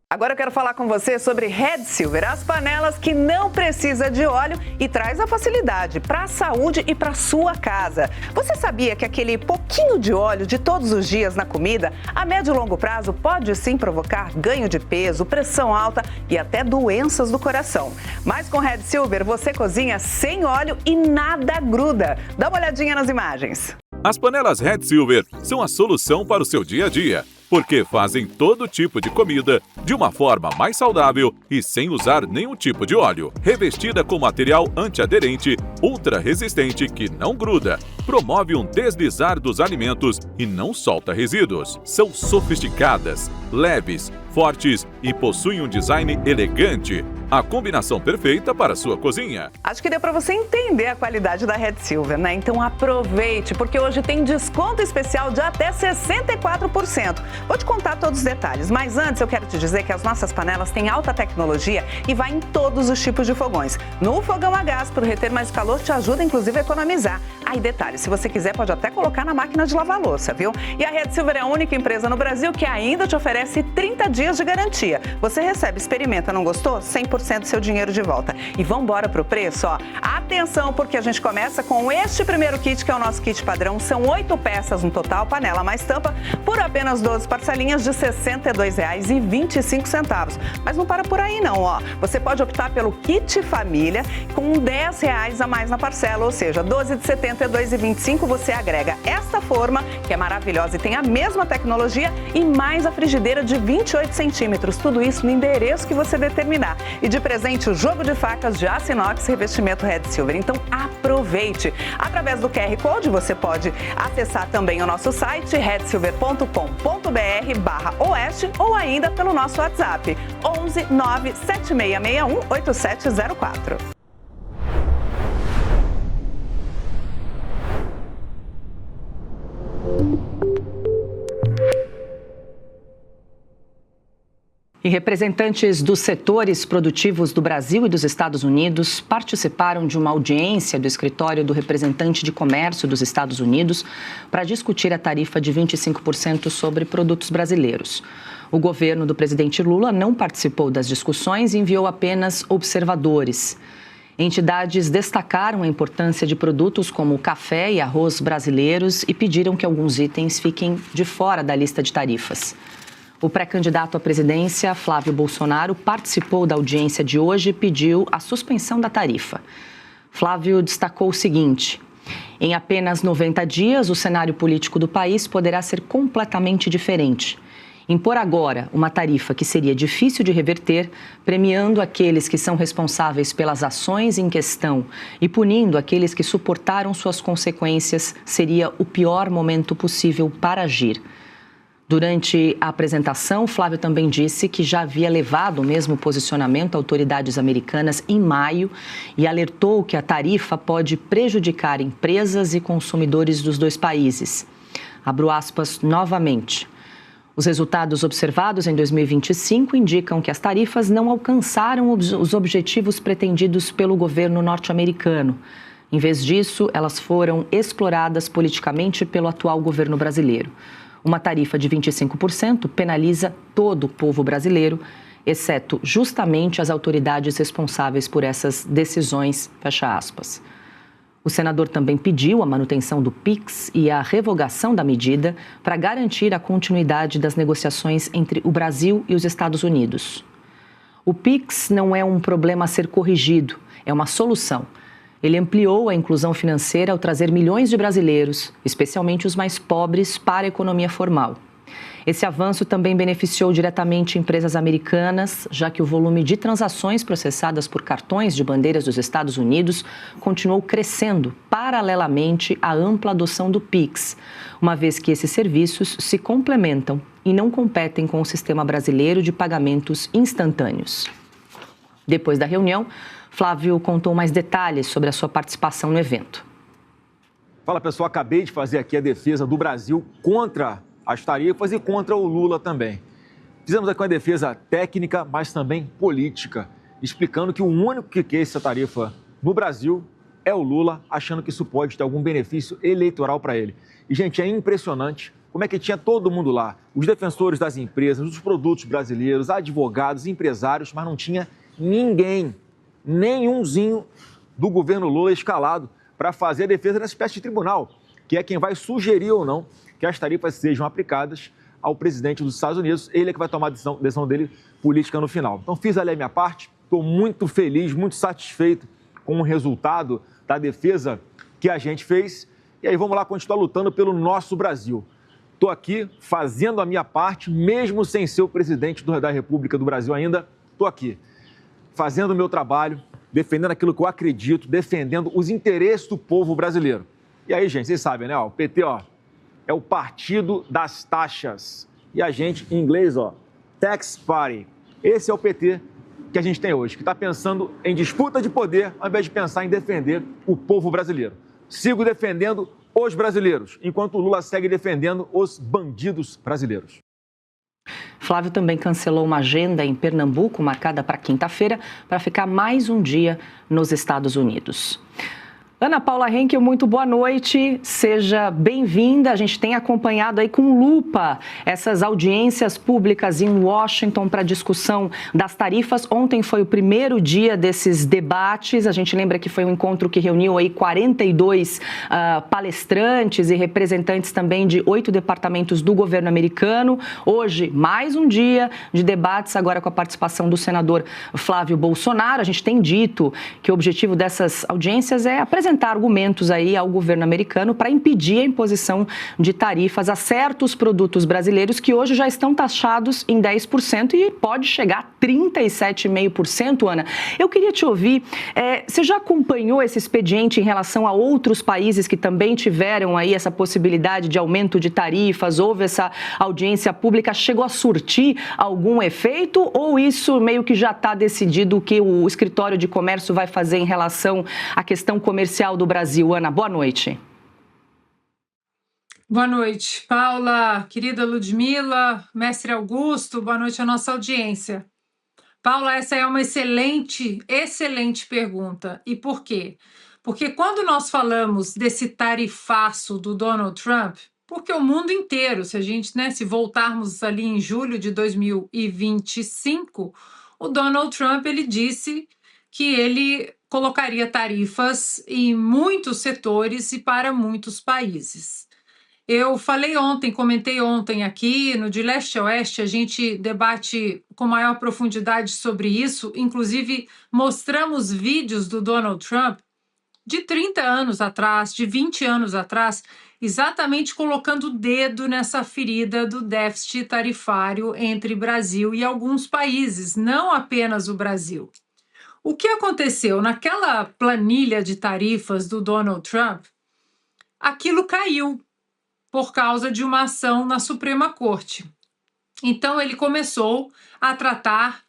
Agora eu quero falar com você sobre Red Silver, as panelas que não precisa de óleo e traz a facilidade para a saúde e para a sua casa. Você sabia que aquele pouquinho de óleo de todos os dias na comida, a médio e longo prazo, pode sim provocar ganho de peso, pressão alta e até doenças do coração? Mas com Red Silver você cozinha sem óleo e nada gruda. Dá uma olhadinha nas imagens. As panelas Red Silver são a solução para o seu dia a dia, porque fazem todo tipo de comida de uma forma mais saudável e sem usar nenhum tipo de óleo. Revestida com material antiaderente, ultra resistente que não gruda, promove um deslizar dos alimentos e não solta resíduos. São sofisticadas, leves, fortes e possuem um design elegante. A combinação perfeita para a sua cozinha. Acho que deu para você entender a qualidade da Red Silver, né? Então aproveite, porque hoje tem desconto especial de até 64%. Vou te contar todos os detalhes, mas antes eu quero te dizer que as nossas panelas têm alta tecnologia e vai em todos os tipos de fogões. No fogão a gás, para reter mais calor, te ajuda inclusive a economizar. E detalhe, se você quiser, pode até colocar na máquina de lavar louça, viu? E a Red Silver é a única empresa no Brasil que ainda te oferece 30 dias de garantia. Você recebe, experimenta, não gostou? 100% do seu dinheiro de volta. E vamos embora pro preço, ó. Atenção, porque a gente começa com este primeiro kit, que é o nosso kit padrão. São 8 peças no total, panela mais tampa, por apenas 12 parcelinhas de R$ 62,25. Mas não para por aí não, ó. Você pode optar pelo kit família com R$10 a mais na parcela, ou seja, 12 de R$ 72,25 você agrega esta forma, que é maravilhosa e tem a mesma tecnologia, e mais a frigideira de 28 centímetros. Tudo isso no endereço que você determinar. E de presente o jogo de facas de aço inox revestimento Red Silver. Então aproveite. Através do QR Code você pode acessar também o nosso site redsilver.com.br/oeste ou ainda pelo nosso WhatsApp 11 97661 8704. E representantes dos setores produtivos do Brasil e dos Estados Unidos participaram de uma audiência do escritório do representante de comércio dos Estados Unidos para discutir a tarifa de 25% sobre produtos brasileiros. O governo do presidente Lula não participou das discussões e enviou apenas observadores. Entidades destacaram a importância de produtos como café e arroz brasileiros e pediram que alguns itens fiquem de fora da lista de tarifas. O pré-candidato à presidência, Flávio Bolsonaro, participou da audiência de hoje e pediu a suspensão da tarifa. Flávio destacou o seguinte: em apenas 90 dias, o cenário político do país poderá ser completamente diferente. Impor agora uma tarifa que seria difícil de reverter, premiando aqueles que são responsáveis pelas ações em questão e punindo aqueles que suportaram suas consequências, seria o pior momento possível para agir. Durante a apresentação, Flávio também disse que já havia levado o mesmo posicionamento a autoridades americanas em maio e alertou que a tarifa pode prejudicar empresas e consumidores dos dois países. Abro aspas novamente. Os resultados observados em 2025 indicam que as tarifas não alcançaram os objetivos pretendidos pelo governo norte-americano. Em vez disso, elas foram exploradas politicamente pelo atual governo brasileiro. Uma tarifa de 25% penaliza todo o povo brasileiro, exceto justamente as autoridades responsáveis por essas decisões, fecha aspas. O senador também pediu a manutenção do PIX e a revogação da medida para garantir a continuidade das negociações entre o Brasil e os Estados Unidos. O PIX não é um problema a ser corrigido, é uma solução. Ele ampliou a inclusão financeira ao trazer milhões de brasileiros, especialmente os mais pobres, para a economia formal. Esse avanço também beneficiou diretamente empresas americanas, já que o volume de transações processadas por cartões de bandeiras dos Estados Unidos continuou crescendo paralelamente à ampla adoção do PIX, uma vez que esses serviços se complementam e não competem com o sistema brasileiro de pagamentos instantâneos. Depois da reunião, Flávio contou mais detalhes sobre a sua participação no evento. Fala, pessoal, acabei de fazer aqui a defesa do Brasil contra as tarifas e contra o Lula também. Fizemos aqui uma defesa técnica, mas também política, explicando que o único que quer essa tarifa no Brasil é o Lula, achando que isso pode ter algum benefício eleitoral para ele. E, gente, é impressionante como é que tinha todo mundo lá, os defensores das empresas, dos produtos brasileiros, advogados, empresários, mas não tinha ninguém, nenhumzinho do governo Lula escalado para fazer a defesa nessa espécie de tribunal, que é quem vai sugerir ou não que as tarifas sejam aplicadas ao presidente dos Estados Unidos. Ele é que vai tomar a decisão dele política no final. Então, fiz ali a minha parte, estou muito feliz, muito satisfeito com o resultado da defesa que a gente fez. E aí vamos lá continuar lutando pelo nosso Brasil. Estou aqui fazendo a minha parte, mesmo sem ser o presidente da República do Brasil ainda, estou aqui fazendo o meu trabalho, defendendo aquilo que eu acredito, defendendo os interesses do povo brasileiro. E aí, gente, vocês sabem, né? O PT, é o partido das taxas. E a gente, em inglês, Tax Party. Esse é o PT que a gente tem hoje, que está pensando em disputa de poder, ao invés de pensar em defender o povo brasileiro. Sigo defendendo os brasileiros, enquanto o Lula segue defendendo os bandidos brasileiros. Flávio também cancelou uma agenda em Pernambuco, marcada para quinta-feira, para ficar mais um dia nos Estados Unidos. Ana Paula Henkel, muito boa noite, seja bem-vinda. A gente tem acompanhado aí com lupa essas audiências públicas em Washington para discussão das tarifas. Ontem foi o primeiro dia desses debates. A gente lembra que foi um encontro que reuniu aí 42 palestrantes e representantes também de 8 departamentos do governo americano. Hoje, mais um dia de debates, agora com a participação do senador Flávio Bolsonaro. A gente tem dito que o objetivo dessas audiências é apresentar argumentos aí ao governo americano para impedir a imposição de tarifas a certos produtos brasileiros que hoje já estão taxados em 10% e pode chegar a 37,5%, Ana. Eu queria te ouvir, você já acompanhou esse expediente em relação a outros países que também tiveram aí essa possibilidade de aumento de tarifas? Houve essa audiência pública, chegou a surtir algum efeito ou isso meio que já está decidido o que o escritório de comércio vai fazer em relação à questão comercial do Brasil? Ana, boa noite. Boa noite, Paula, querida Ludmila, mestre Augusto, boa noite à nossa audiência. Paula, essa é uma excelente pergunta. E por quê? Porque quando nós falamos desse tarifaço do Donald Trump, porque o mundo inteiro, se a gente, se voltarmos ali em julho de 2025, o Donald Trump, ele disse que ele colocaria tarifas em muitos setores e para muitos países. Eu falei ontem, comentei ontem aqui, no De Leste a Oeste, a gente debate com maior profundidade sobre isso, inclusive mostramos vídeos do Donald Trump de 30 anos atrás, de 20 anos atrás, exatamente colocando o dedo nessa ferida do déficit tarifário entre Brasil e alguns países, não apenas o Brasil. O que aconteceu? Naquela planilha de tarifas do Donald Trump, aquilo caiu por causa de uma ação na Suprema Corte. Então, ele começou a tratar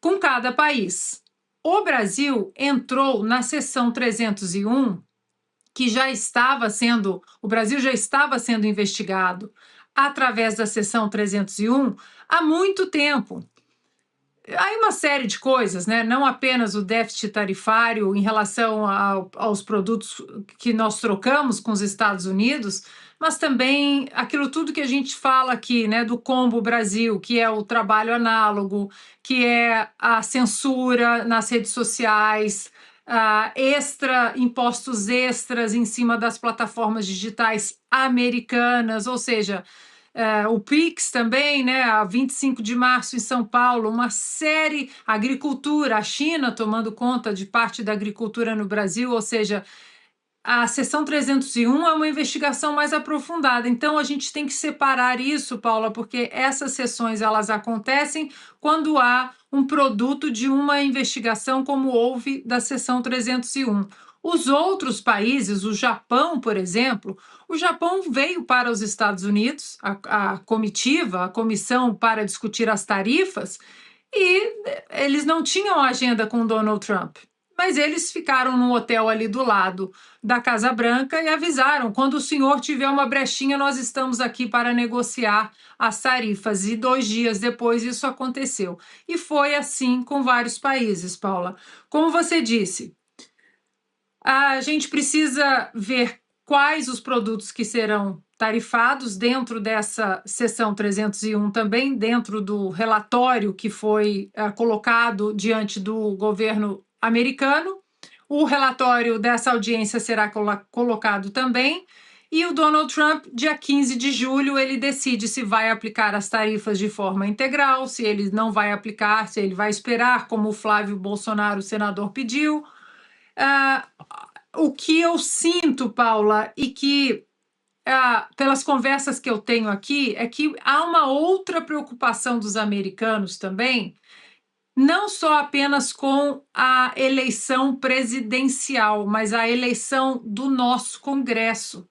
com cada país. O Brasil entrou na seção 301, que o Brasil já estava sendo investigado através da seção 301 há muito tempo. Há uma série de coisas, não apenas o déficit tarifário em relação aos produtos que nós trocamos com os Estados Unidos, mas também aquilo tudo que a gente fala aqui, do Combo Brasil, que é o trabalho análogo, que é a censura nas redes sociais, impostos extras em cima das plataformas digitais americanas, ou seja, o PIX também, a 25 de março em São Paulo, uma série, agricultura, a China tomando conta de parte da agricultura no Brasil, ou seja, a seção 301 é uma investigação mais aprofundada. Então, a gente tem que separar isso, Paula, porque essas sessões elas acontecem quando há um produto de uma investigação como houve da seção 301. Os outros países, o Japão, por exemplo, o Japão veio para os Estados Unidos, a comissão para discutir as tarifas, e eles não tinham agenda com Donald Trump, mas eles ficaram num hotel ali do lado da Casa Branca e avisaram, quando o senhor tiver uma brechinha, nós estamos aqui para negociar as tarifas. E 2 dias depois isso aconteceu. E foi assim com vários países, Paula. Como você disse, a gente precisa ver quais os produtos que serão tarifados dentro dessa seção 301 também, dentro do relatório que foi colocado diante do governo americano. O relatório dessa audiência será colocado também. E o Donald Trump, dia 15 de julho, ele decide se vai aplicar as tarifas de forma integral, se ele não vai aplicar, se ele vai esperar, como o Flávio Bolsonaro, o senador, pediu. O que eu sinto, Paula, e que pelas conversas que eu tenho aqui, é que há uma outra preocupação dos americanos também, não só apenas com a eleição presidencial, mas a eleição do nosso Congresso,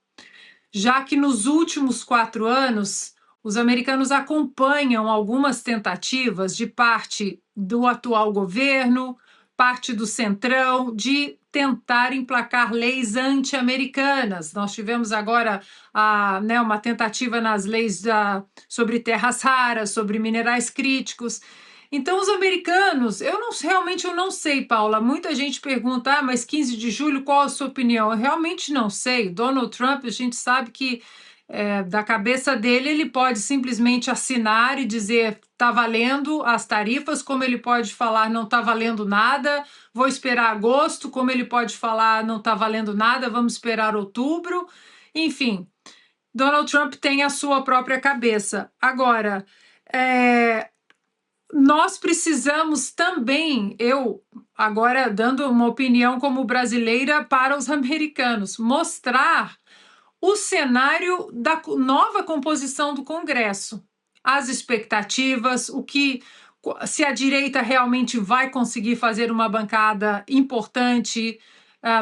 já que nos últimos 4 anos os americanos acompanham algumas tentativas de parte do atual governo, parte do Centrão, de tentar emplacar leis anti-americanas. Nós tivemos agora uma tentativa nas leis sobre terras raras, sobre minerais críticos. Então, os americanos, realmente eu não sei, Paula. Muita gente pergunta, mas 15 de julho, qual a sua opinião? Eu realmente não sei. Donald Trump, a gente sabe que da cabeça dele, ele pode simplesmente assinar e dizer está valendo as tarifas, como ele pode falar não está valendo nada, vou esperar agosto, como ele pode falar não está valendo nada, vamos esperar outubro. Enfim, Donald Trump tem a sua própria cabeça. Agora, nós precisamos também, eu agora dando uma opinião como brasileira para os americanos, mostrar o cenário da nova composição do Congresso, as expectativas, se a direita realmente vai conseguir fazer uma bancada importante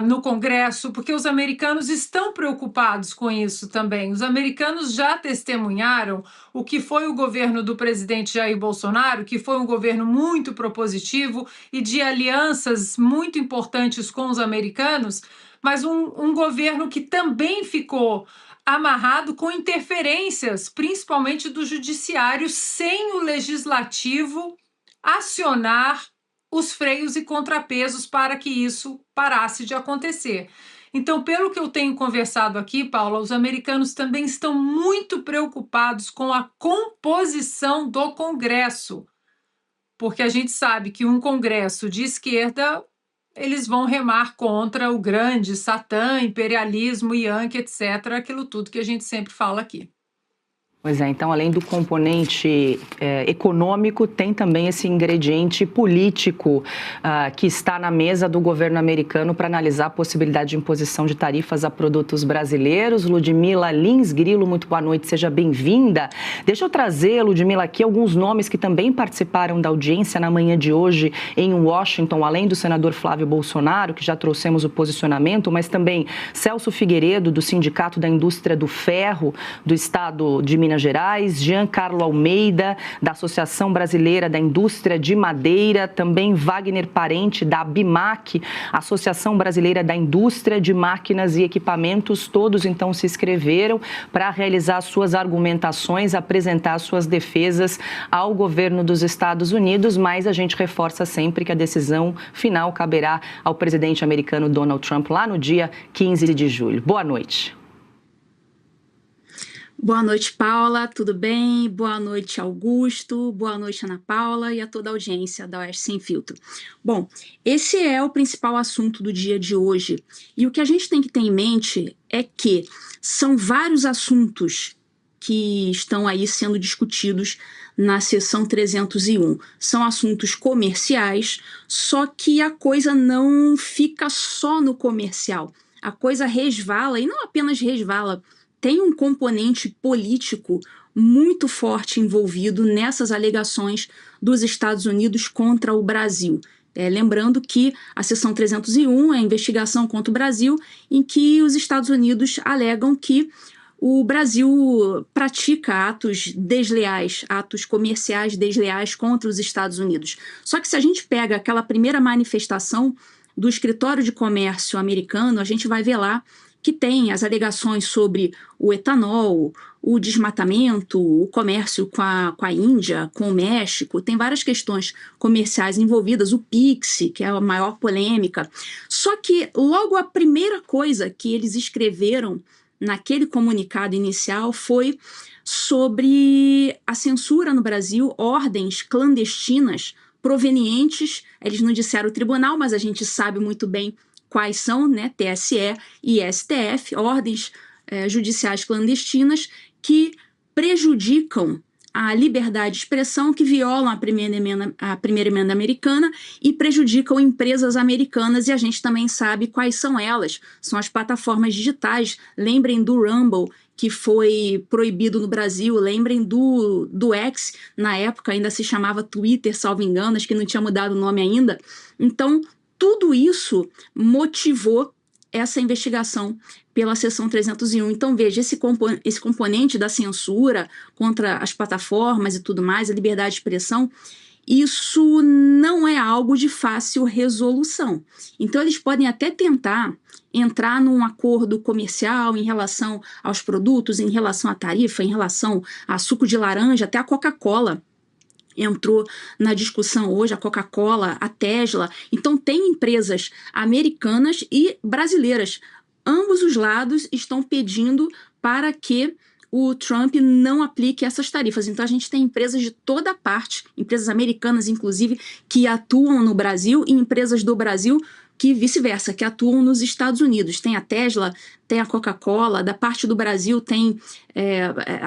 no Congresso, porque os americanos estão preocupados com isso também. Os americanos já testemunharam o que foi o governo do presidente Jair Bolsonaro, que foi um governo muito propositivo e de alianças muito importantes com os americanos, mas um governo que também ficou amarrado com interferências, principalmente do judiciário, sem o legislativo acionar os freios e contrapesos para que isso parasse de acontecer. Então, pelo que eu tenho conversado aqui, Paula, os americanos também estão muito preocupados com a composição do Congresso, porque a gente sabe que um Congresso de esquerda eles vão remar contra o grande Satã, imperialismo, Yankee, etc., aquilo tudo que a gente sempre fala aqui. Pois é, então além do componente econômico, tem também esse ingrediente político que está na mesa do governo americano para analisar a possibilidade de imposição de tarifas a produtos brasileiros. Ludmila Lins Grilo, muito boa noite, seja bem-vinda. Deixa eu trazer, Ludmila, aqui alguns nomes que também participaram da audiência na manhã de hoje em Washington, além do senador Flávio Bolsonaro, que já trouxemos o posicionamento, mas também Celso Figueiredo, do Sindicato da Indústria do Ferro do Estado de Minas Gerais, Giancarlo Almeida, da Associação Brasileira da Indústria de Madeira, também Wagner Parente, da ABIMAC, Associação Brasileira da Indústria de Máquinas e Equipamentos. Todos, então, se inscreveram para realizar suas argumentações, apresentar suas defesas ao governo dos Estados Unidos, mas a gente reforça sempre que a decisão final caberá ao presidente americano Donald Trump lá no dia 15 de julho. Boa noite. Boa noite, Paula, tudo bem? Boa noite, Augusto, boa noite, Ana Paula e a toda a audiência da Oeste Sem Filtro. Bom, esse é o principal assunto do dia de hoje e o que a gente tem que ter em mente é que são vários assuntos que estão aí sendo discutidos na seção 301. São assuntos comerciais, só que a coisa não fica só no comercial. A coisa resvala, e não apenas resvala, tem um componente político muito forte envolvido nessas alegações dos Estados Unidos contra o Brasil. Lembrando que a seção 301 é a investigação contra o Brasil, em que os Estados Unidos alegam que o Brasil pratica atos desleais, atos comerciais desleais contra os Estados Unidos. Só que se a gente pega aquela primeira manifestação do Escritório de Comércio americano, a gente vai ver lá que tem as alegações sobre o etanol, o desmatamento, o comércio com a Índia, com o México, tem várias questões comerciais envolvidas, o PIX, que é a maior polêmica. Só que logo a primeira coisa que eles escreveram naquele comunicado inicial foi sobre a censura no Brasil, ordens clandestinas provenientes, eles não disseram o tribunal, mas a gente sabe muito bem quais são, né, TSE e STF, ordens judiciais clandestinas que prejudicam a liberdade de expressão, que violam a primeira emenda americana e prejudicam empresas americanas, e a gente também sabe quais são elas. São as plataformas digitais. Lembrem do Rumble, que foi proibido no Brasil, lembrem do X, na época ainda se chamava Twitter, salvo engano, acho que não tinha mudado o nome ainda. Então, tudo isso motivou essa investigação pela seção 301. Então, veja, esse componente da censura contra as plataformas e tudo mais, a liberdade de expressão, isso não é algo de fácil resolução. Então, eles podem até tentar entrar num acordo comercial em relação aos produtos, em relação à tarifa, em relação a suco de laranja, até a Coca-Cola entrou na discussão hoje, a Coca-Cola, a Tesla. Então, tem empresas americanas e brasileiras. Ambos os lados estão pedindo para que o Trump não aplique essas tarifas. Então, a gente tem empresas de toda parte, empresas americanas, inclusive, que atuam no Brasil, e empresas do Brasil que vice-versa, que atuam nos Estados Unidos. Tem a Tesla, tem a Coca-Cola, da parte do Brasil tem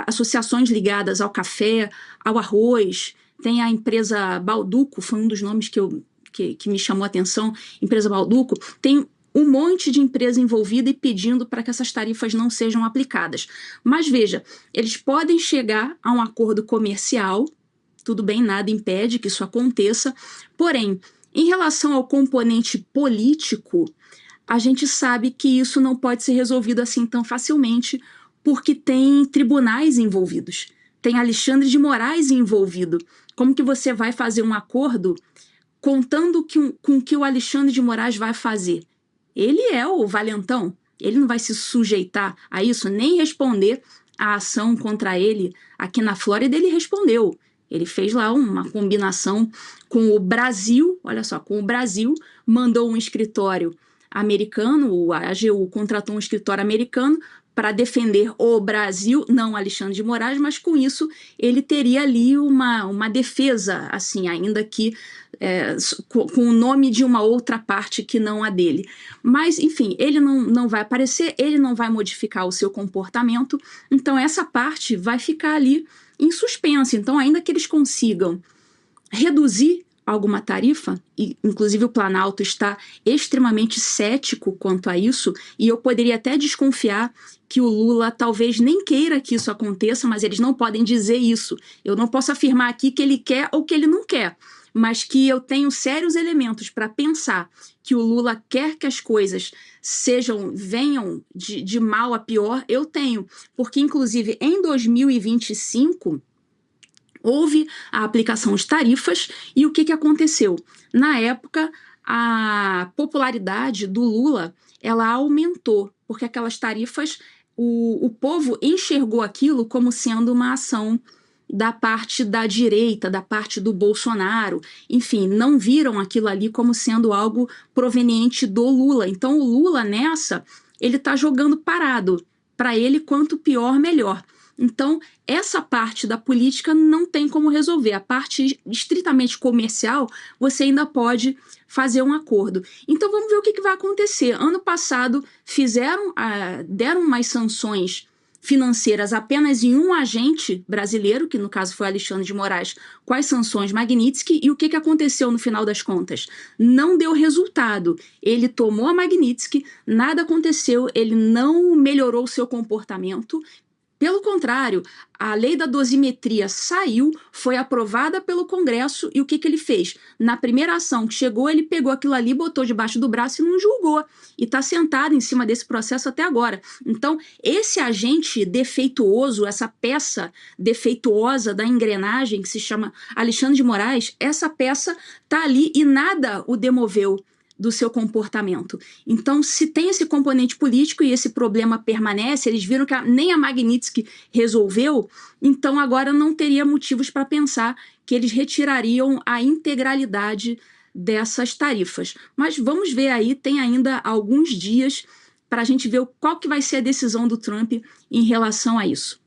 associações ligadas ao café, ao arroz, tem a empresa Balduco, foi um dos nomes que me chamou a atenção, empresa Balduco, tem um monte de empresa envolvida e pedindo para que essas tarifas não sejam aplicadas. Mas veja, eles podem chegar a um acordo comercial, tudo bem, nada impede que isso aconteça, porém, em relação ao componente político, a gente sabe que isso não pode ser resolvido assim tão facilmente, porque tem tribunais envolvidos, tem Alexandre de Moraes envolvido. Como que você vai fazer um acordo contando com o que o Alexandre de Moraes vai fazer? Ele é o valentão, ele não vai se sujeitar a isso, nem responder a ação contra ele. Aqui na Flórida ele respondeu. Ele fez lá uma combinação com o Brasil, olha só, com o Brasil, mandou um escritório americano, a AGU contratou um escritório americano para defender o Brasil, não Alexandre de Moraes, mas com isso ele teria ali uma defesa, assim, ainda que com o nome de uma outra parte que não a dele. Mas, enfim, ele não vai aparecer, ele não vai modificar o seu comportamento, então essa parte vai ficar ali em suspenso. Então, ainda que eles consigam reduzir alguma tarifa, e inclusive o Planalto está extremamente cético quanto a isso, e eu poderia até desconfiar que o Lula talvez nem queira que isso aconteça, mas eles não podem dizer isso. Eu não posso afirmar aqui que ele quer ou que ele não quer, mas que eu tenho sérios elementos para pensar que o Lula quer que as coisas venham de mal a pior, eu tenho. Porque, inclusive, em 2025, houve a aplicação de tarifas e o que aconteceu? Na época, a popularidade do Lula, ela aumentou, porque aquelas tarifas, o povo enxergou aquilo como sendo uma ação da parte da direita, da parte do Bolsonaro, enfim, não viram aquilo ali como sendo algo proveniente do Lula. Então o Lula nessa, ele está jogando parado, para ele quanto pior, melhor. Então essa parte da política não tem como resolver, a parte estritamente comercial você ainda pode fazer um acordo. Então vamos ver o que vai acontecer. Ano passado deram umas sanções financeiras apenas em um agente brasileiro, que no caso foi Alexandre de Moraes, com as sanções Magnitsky, e o que aconteceu no final das contas? Não deu resultado. Ele tomou a Magnitsky, nada aconteceu, ele não melhorou o seu comportamento. Pelo contrário, a lei da dosimetria saiu, foi aprovada pelo Congresso, e o que ele fez? Na primeira ação que chegou, ele pegou aquilo ali, botou debaixo do braço e não julgou. E está sentado em cima desse processo até agora. Então, esse agente defeituoso, essa peça defeituosa da engrenagem, que se chama Alexandre de Moraes, essa peça está ali e nada o demoveu do seu comportamento. Então, se tem esse componente político e esse problema permanece, eles viram que nem a Magnitsky resolveu, então agora não teria motivos para pensar que eles retirariam a integralidade dessas tarifas. Mas vamos ver aí, tem ainda alguns dias para a gente ver qual que vai ser a decisão do Trump em relação a isso.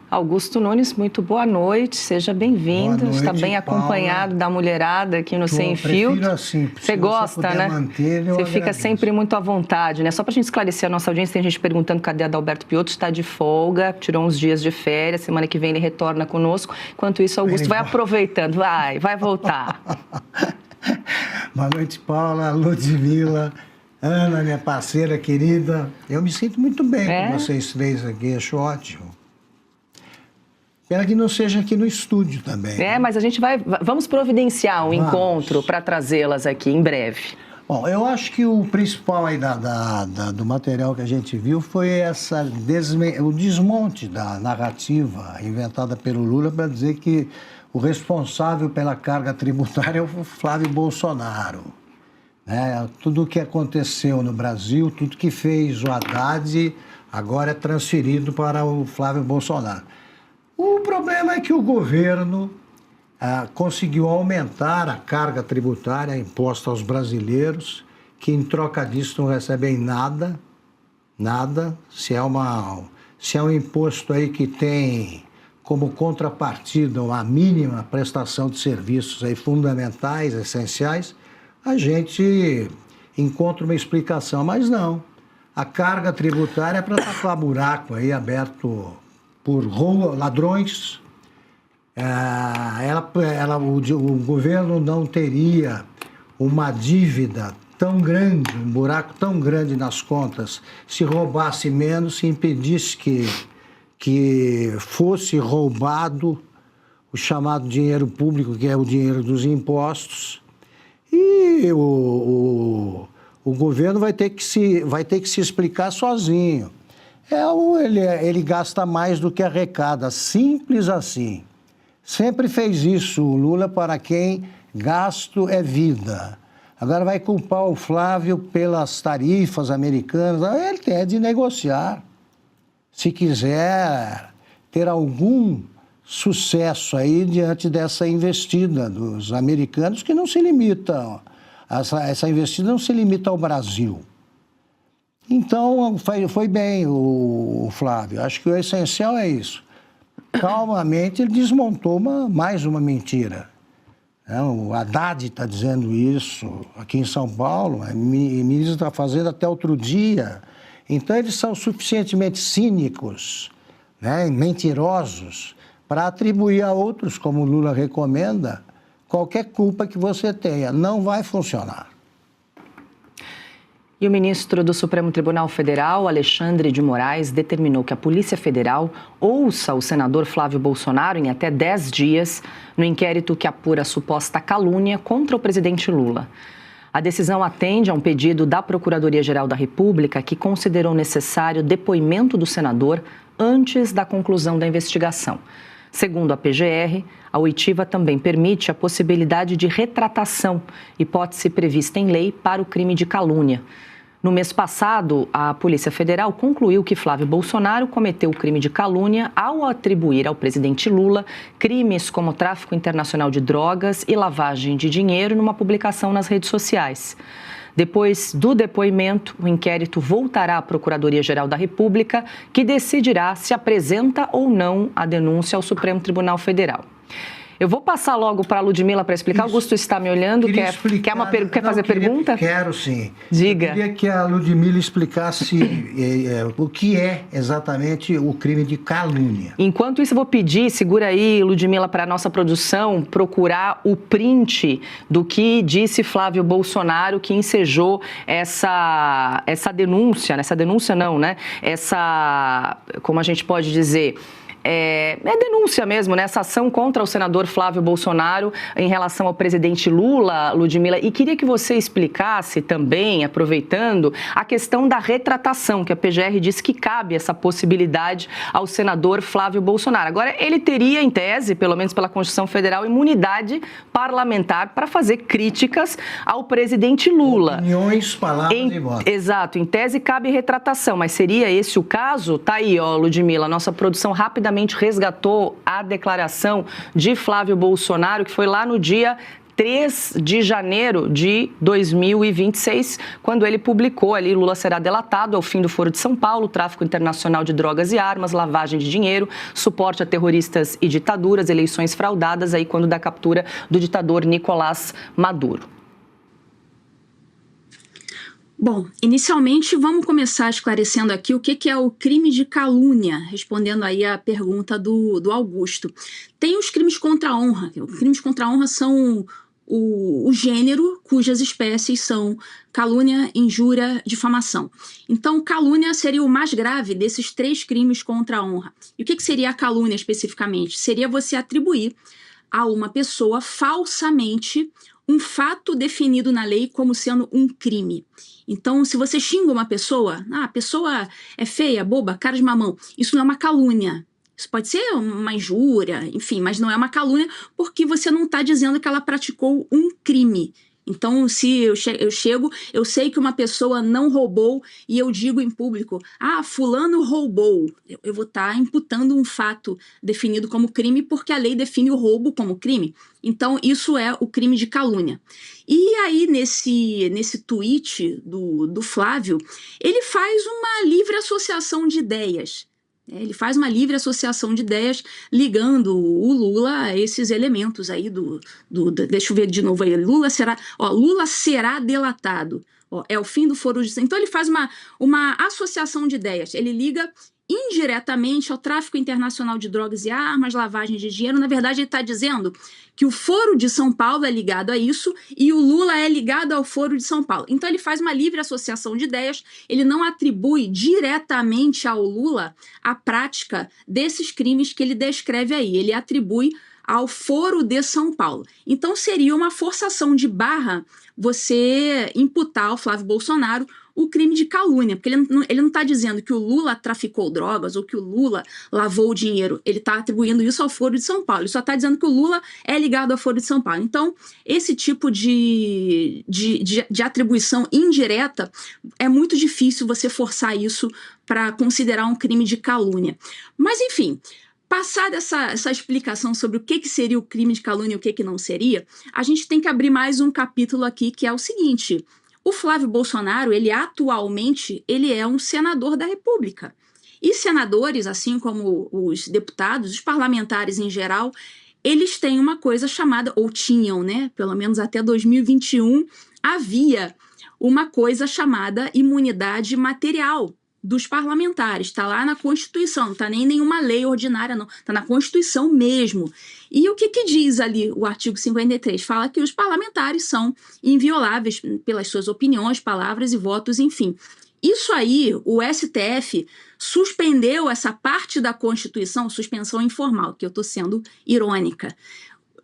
Augusto Nunes, muito boa noite, seja bem-vindo. Está bem acompanhado da mulherada aqui no Sem Filtro. Assim, você gosta, né? Você fica sempre muito à vontade, né? Só para a gente esclarecer a nossa audiência, tem gente perguntando cadê Adalberto Piotto, está de folga, tirou uns dias de férias, semana que vem ele retorna conosco. Enquanto isso, Augusto vai aproveitando, vai voltar. Boa noite, Paula, Ludmila, Ana, minha parceira querida. Eu me sinto muito bem com vocês três aqui, acho ótimo. Espero que não seja aqui no estúdio também. Mas a gente vamos providenciar um encontro para trazê-las aqui em breve. Bom, eu acho que o principal aí do material que a gente viu foi o desmonte da narrativa inventada pelo Lula para dizer que o responsável pela carga tributária é o Flávio Bolsonaro. Tudo o que aconteceu no Brasil, tudo que fez o Haddad, agora é transferido para o Flávio Bolsonaro. O problema é que o governo conseguiu aumentar a carga tributária imposta aos brasileiros, que em troca disso não recebem nada. Se é um imposto aí que tem como contrapartida uma mínima prestação de serviços aí fundamentais, essenciais, a gente encontra uma explicação, mas não. A carga tributária é para tapar buraco aí aberto por ladrões. O governo não teria uma dívida tão grande, um buraco tão grande nas contas, se roubasse menos, se impedisse que fosse roubado o chamado dinheiro público, que é o dinheiro dos impostos, e o governo vai ter que se explicar sozinho. Ele gasta mais do que arrecada, simples assim. Sempre fez isso o Lula, para quem gasto é vida. Agora vai culpar o Flávio pelas tarifas americanas. Ele tem de negociar. Se quiser ter algum sucesso aí diante dessa investida dos americanos, que não se limita, essa investida não se limita ao Brasil. Então, foi bem o Flávio. Acho que o essencial é isso. Calmamente, ele desmontou mais uma mentira. O Haddad está dizendo isso aqui em São Paulo, o ministro da Fazenda até outro dia. Então, eles são suficientemente cínicos, mentirosos, para atribuir a outros, como o Lula recomenda, qualquer culpa que você tenha. Não vai funcionar. E o ministro do Supremo Tribunal Federal, Alexandre de Moraes, determinou que a Polícia Federal ouça o senador Flávio Bolsonaro em até 10 dias no inquérito que apura a suposta calúnia contra o presidente Lula. A decisão atende a um pedido da Procuradoria-Geral da República, que considerou necessário depoimento do senador antes da conclusão da investigação. Segundo a PGR, a oitiva também permite a possibilidade de retratação, hipótese prevista em lei para o crime de calúnia. No mês passado, a Polícia Federal concluiu que Flávio Bolsonaro cometeu o crime de calúnia ao atribuir ao presidente Lula crimes como tráfico internacional de drogas e lavagem de dinheiro numa publicação nas redes sociais. Depois do depoimento, o inquérito voltará à Procuradoria-Geral da República, que decidirá se apresenta ou não a denúncia ao Supremo Tribunal Federal. Eu vou passar logo para a Ludmila para explicar. Isso. Augusto está me olhando. Quer fazer pergunta? Quero sim. Diga. Eu queria que a Ludmila explicasse o que é exatamente o crime de calúnia. Enquanto isso, eu vou pedir, segura aí, Ludmila, para a nossa produção, procurar o print do que disse Flávio Bolsonaro, que ensejou essa denúncia. Essa denúncia não, né? Como a gente pode dizer... É denúncia mesmo, né? Essa ação contra o senador Flávio Bolsonaro em relação ao presidente Lula, Ludmila. E queria que você explicasse também, aproveitando, a questão da retratação, que a PGR disse que cabe essa possibilidade ao senador Flávio Bolsonaro. Agora, ele teria, em tese, pelo menos pela Constituição Federal, imunidade parlamentar para fazer críticas ao presidente Lula. Opiniões, palavras e votos. Exato, em tese cabe retratação, mas seria esse o caso? Tá aí, ó, Ludmila, nossa produção rapidamente resgatou a declaração de Flávio Bolsonaro, que foi lá no dia 3 de janeiro de 2026, quando ele publicou ali: Lula será delatado ao fim do Foro de São Paulo, tráfico internacional de drogas e armas, lavagem de dinheiro, suporte a terroristas e ditaduras, eleições fraudadas, aí quando da captura do ditador Nicolás Maduro. Bom, inicialmente vamos começar esclarecendo aqui o que é o crime de calúnia, respondendo aí a pergunta do Augusto. Tem os crimes contra a honra. Os crimes contra a honra são o gênero cujas espécies são calúnia, injúria, difamação. Então, calúnia seria o mais grave desses 3 crimes contra a honra. E o que seria a calúnia especificamente? Seria você atribuir a uma pessoa falsamente um fato definido na lei como sendo um crime. Então, se você xinga uma pessoa, a pessoa é feia, boba, cara de mamão, isso não é uma calúnia. Isso pode ser uma injúria, enfim, mas não é uma calúnia porque você não está dizendo que ela praticou um crime. Então, se eu chego, eu sei que uma pessoa não roubou e eu digo em público, fulano roubou. Eu vou estar imputando um fato definido como crime porque a lei define o roubo como crime. Então, isso é o crime de calúnia. E aí, nesse tweet do Flávio, ele faz uma livre associação de ideias. Ele faz uma livre associação de ideias ligando o Lula a esses elementos aí deixa eu ver de novo aí, Lula será delatado. É o fim do foro de... Então ele faz uma associação de ideias. Ele liga indiretamente ao tráfico internacional de drogas e armas, lavagem de dinheiro. Na verdade, ele está dizendo que o Foro de São Paulo é ligado a isso e o Lula é ligado ao Foro de São Paulo. Então, ele faz uma livre associação de ideias, ele não atribui diretamente ao Lula a prática desses crimes que ele descreve aí, ele atribui ao Foro de São Paulo. Então, seria uma forçação de barra você imputar ao Flávio Bolsonaro o crime de calúnia, porque ele não está dizendo que o Lula traficou drogas ou que o Lula lavou o dinheiro, ele está atribuindo isso ao Foro de São Paulo, ele só está dizendo que o Lula é ligado ao Foro de São Paulo. Então, esse tipo de atribuição indireta é muito difícil você forçar isso para considerar um crime de calúnia. Mas, enfim... Passada essa explicação sobre o que seria o crime de calúnia e o que não seria, a gente tem que abrir mais um capítulo aqui, que é o seguinte: o Flávio Bolsonaro, atualmente, ele é um senador da República. E senadores, assim como os deputados, os parlamentares em geral, eles têm uma coisa chamada, ou tinham, né? Pelo menos até 2021, havia uma coisa chamada imunidade material dos parlamentares, está lá na Constituição, não está nem em nenhuma lei ordinária, não, está na Constituição mesmo. E o que diz ali o artigo 53? Fala que os parlamentares são invioláveis pelas suas opiniões, palavras e votos, enfim. Isso aí, o STF suspendeu essa parte da Constituição, suspensão informal, que eu estou sendo irônica.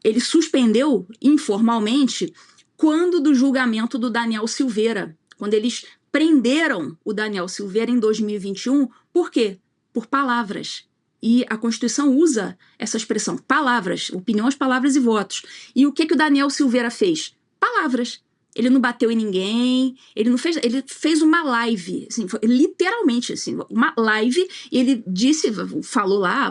Ele suspendeu informalmente quando do julgamento do Daniel Silveira, quando eles prenderam o Daniel Silveira em 2021, por quê? Por palavras. E a Constituição usa essa expressão, palavras, opiniões, palavras e votos. E o que o Daniel Silveira fez? Palavras. Ele não bateu em ninguém, ele fez uma live, assim, literalmente, assim, uma live, e ele falou lá,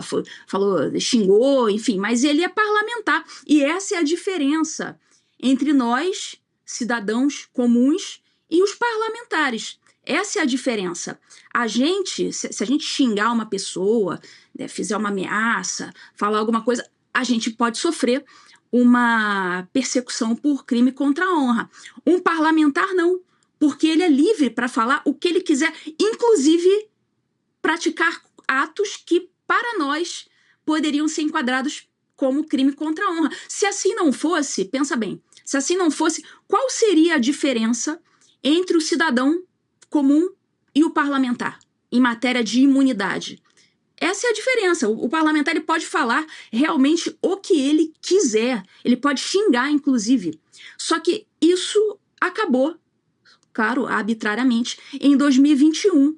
xingou, enfim, mas ele é parlamentar. E essa é a diferença entre nós, cidadãos comuns, e os parlamentares. Essa é a diferença. Se a gente xingar uma pessoa, né, fizer uma ameaça, falar alguma coisa, a gente pode sofrer uma persecução por crime contra a honra. Um parlamentar não, porque ele é livre para falar o que ele quiser, inclusive praticar atos que, para nós, poderiam ser enquadrados como crime contra a honra. Se assim não fosse, pensa bem, se assim não fosse, qual seria a diferença entre o cidadão comum e o parlamentar em matéria de imunidade? Essa é a diferença. O parlamentar ele pode falar realmente o que ele quiser, ele pode xingar, inclusive. Só que isso acabou, claro, arbitrariamente, em 2021,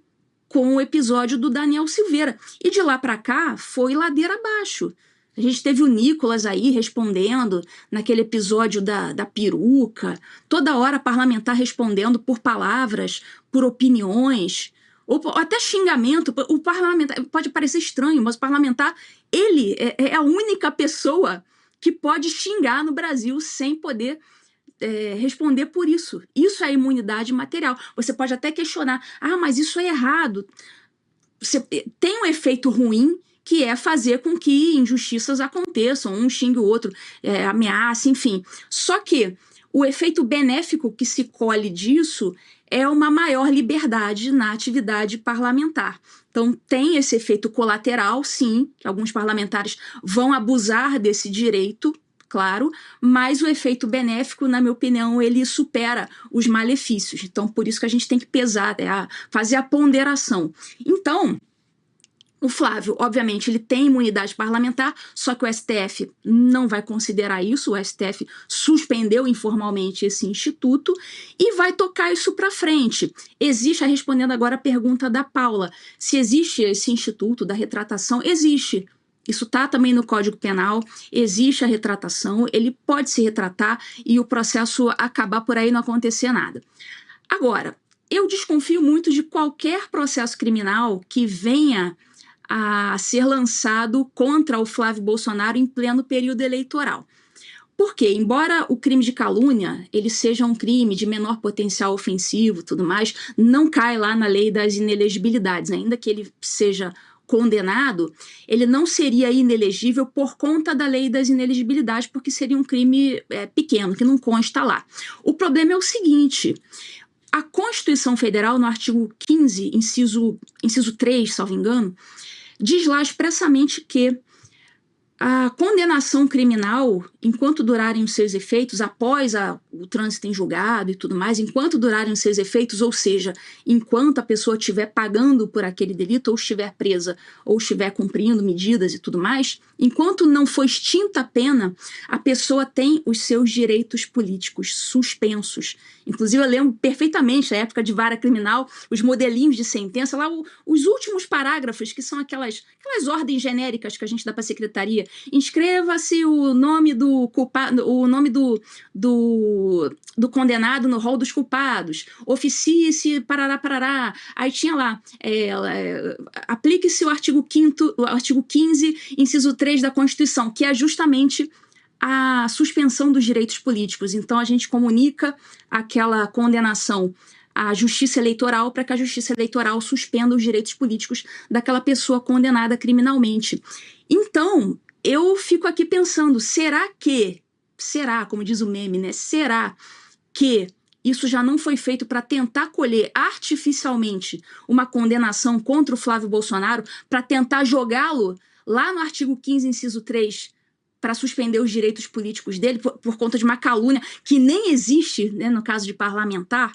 com o episódio do Daniel Silveira. E de lá para cá foi ladeira abaixo. A gente teve o Nicolas aí respondendo naquele episódio da peruca, toda hora parlamentar respondendo por palavras, por opiniões, ou até xingamento. O parlamentar, pode parecer estranho, mas o parlamentar, ele é a única pessoa que pode xingar no Brasil sem poder responder por isso. Isso é imunidade material. Você pode até questionar, mas isso é errado. Você tem um efeito ruim, que é fazer com que injustiças aconteçam, um xingue o outro, ameaça, enfim. Só que o efeito benéfico que se colhe disso é uma maior liberdade na atividade parlamentar. Então, tem esse efeito colateral, sim, que alguns parlamentares vão abusar desse direito, claro, mas o efeito benéfico, na minha opinião, ele supera os malefícios. Então, por isso que a gente tem que pesar, fazer a ponderação. Então, o Flávio, obviamente, ele tem imunidade parlamentar, só que o STF não vai considerar isso, o STF suspendeu informalmente esse instituto e vai tocar isso para frente. Respondendo agora a pergunta da Paula, se existe esse instituto da retratação, existe. Isso está também no Código Penal, existe a retratação, ele pode se retratar e o processo acabar por aí não acontecer nada. Agora, eu desconfio muito de qualquer processo criminal que venha a ser lançado contra o Flávio Bolsonaro em pleno período eleitoral. Porque, embora o crime de calúnia ele seja um crime de menor potencial ofensivo, tudo mais, não cai lá na lei das inelegibilidades, né? Ainda que ele seja condenado, ele não seria inelegível por conta da lei das inelegibilidades, porque seria um crime pequeno, que não consta lá. O problema é o seguinte: a Constituição Federal, no artigo 15, inciso 3, salvo engano, diz lá expressamente que a condenação criminal, enquanto durarem os seus efeitos, após o trânsito em julgado e tudo mais, enquanto durarem os seus efeitos, ou seja, enquanto a pessoa estiver pagando por aquele delito, ou estiver presa, ou estiver cumprindo medidas e tudo mais, enquanto não for extinta a pena, a pessoa tem os seus direitos políticos suspensos. Inclusive, eu lembro perfeitamente, na época de vara criminal, os modelinhos de sentença, lá os últimos parágrafos, que são aquelas ordens genéricas que a gente dá para a secretaria. Inscreva-se o nome do culpado, o nome do condenado no rol dos culpados. Oficie-se, parará. Aí tinha lá, aplique-se o artigo 15, inciso 3 da Constituição, que é justamente a suspensão dos direitos políticos. Então, a gente comunica aquela condenação à Justiça Eleitoral para que a Justiça Eleitoral suspenda os direitos políticos daquela pessoa condenada criminalmente. Então, eu fico aqui pensando, será, como diz o meme, né? Será que isso já não foi feito para tentar colher artificialmente uma condenação contra o Flávio Bolsonaro, para tentar jogá-lo lá no artigo 15, inciso 3, para suspender os direitos políticos dele por conta de uma calúnia que nem existe, né, no caso de parlamentar?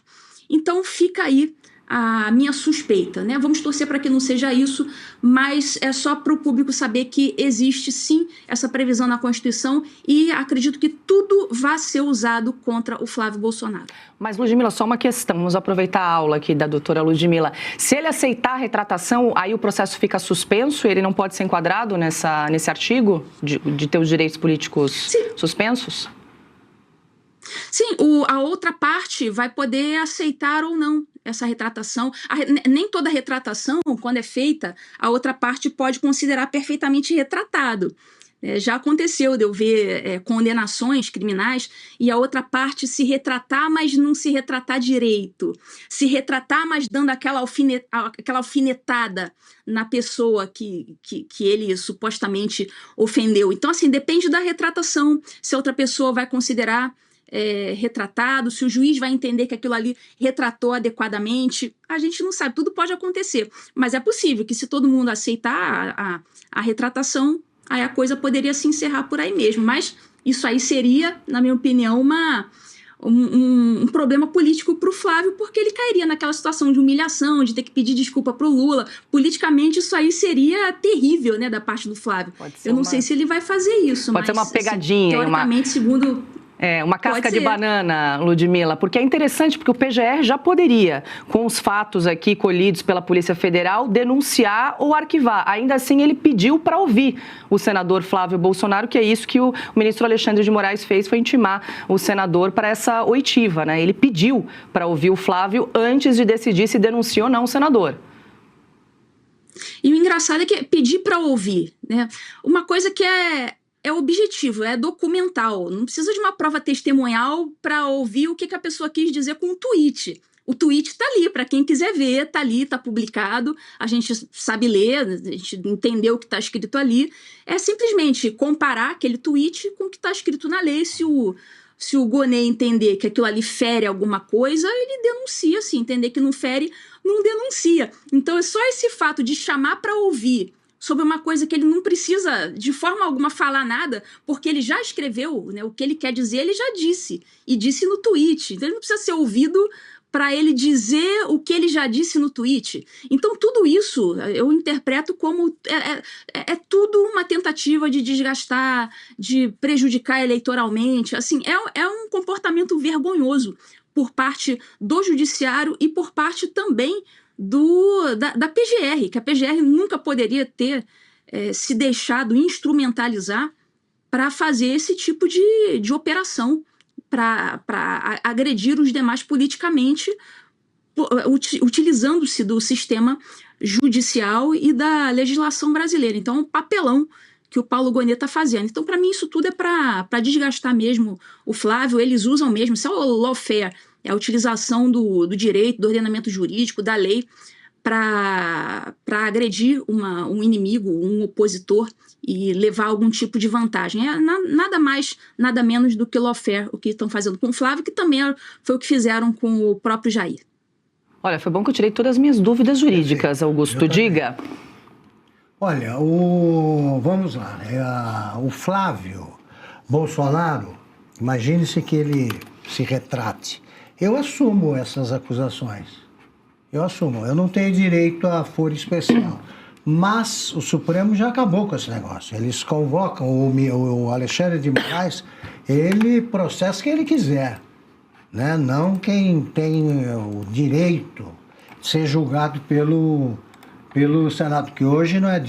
Então fica aí a minha suspeita, né? Vamos torcer para que não seja isso, mas é só para o público saber que existe sim essa previsão na Constituição e acredito que tudo vai ser usado contra o Flávio Bolsonaro. Mas, Ludmila, só uma questão, vamos aproveitar a aula aqui da doutora Ludmila. Se ele aceitar a retratação, aí o processo fica suspenso, ele não pode ser enquadrado nesse artigo de ter os direitos políticos suspensos? Sim, a outra parte vai poder aceitar ou não essa retratação. Nem toda retratação, quando é feita, a outra parte pode considerar perfeitamente retratado. Já aconteceu de eu ver condenações criminais e a outra parte se retratar, mas não se retratar direito. Se retratar, mas dando aquela alfinetada na pessoa que ele supostamente ofendeu. Então, assim, depende da retratação, se a outra pessoa vai considerar retratado, se o juiz vai entender que aquilo ali retratou adequadamente. A gente não sabe, tudo pode acontecer. Mas é possível que, se todo mundo aceitar a retratação, aí a coisa poderia se encerrar por aí mesmo. Mas isso aí seria, na minha opinião, um problema político para o Flávio, porque ele cairia naquela situação de humilhação, de ter que pedir desculpa para o Lula. Politicamente, isso aí seria terrível, né, da parte do Flávio. Eu não sei se ele vai fazer isso. Pode ser uma pegadinha. Assim, teoricamente, segundo... Uma casca de banana, Ludmila, porque é interessante, porque o PGR já poderia, com os fatos aqui colhidos pela Polícia Federal, denunciar ou arquivar. Ainda assim, ele pediu para ouvir o senador Flávio Bolsonaro, que é isso que o ministro Alexandre de Moraes fez, foi intimar o senador para essa oitiva, né? Ele pediu para ouvir o Flávio antes de decidir se denuncia ou não o senador. E o engraçado é que pedir para ouvir, né? Uma coisa que é objetivo, é documental. Não precisa de uma prova testemunhal para ouvir o que a pessoa quis dizer com um tweet. O tweet está ali, para quem quiser ver, está ali, está publicado, a gente sabe ler, a gente entendeu o que está escrito ali. É simplesmente comparar aquele tweet com o que está escrito na lei. Se o Gonê entender que aquilo ali fere alguma coisa, ele denuncia. Se entender que não fere, não denuncia. Então é só esse fato de chamar para ouvir sobre uma coisa que ele não precisa de forma alguma falar nada, porque ele já escreveu, né, o que ele quer dizer, ele já disse, e disse no tweet. Então ele não precisa ser ouvido para ele dizer o que ele já disse no tweet. Então tudo isso eu interpreto como é tudo uma tentativa de desgastar, de prejudicar eleitoralmente. Assim, é um comportamento vergonhoso por parte do judiciário e por parte também da PGR, que a PGR nunca poderia ter se deixado instrumentalizar para fazer esse tipo de operação, para agredir os demais politicamente, utilizando-se do sistema judicial e da legislação brasileira. Então, é um papelão que o Paulo Gonet está fazendo. Então, para mim, isso tudo é para desgastar mesmo o Flávio. Eles usam mesmo, isso é o lawfare, é a utilização do direito, do ordenamento jurídico, da lei, para agredir um inimigo, um opositor e levar algum tipo de vantagem. É nada mais, nada menos do que lawfare, o que estão fazendo com o Flávio, que também foi o que fizeram com o próprio Jair. Olha, foi bom que eu tirei todas as minhas dúvidas jurídicas, Augusto. Diga. Olha, vamos lá, o Flávio Bolsonaro, imagine-se que ele se retrate. Eu assumo essas acusações, eu não tenho direito a foro especial, mas o Supremo já acabou com esse negócio. Eles convocam o Alexandre de Moraes, ele processa quem ele quiser, né? Não quem tem o direito de ser julgado pelo Senado, que hoje não é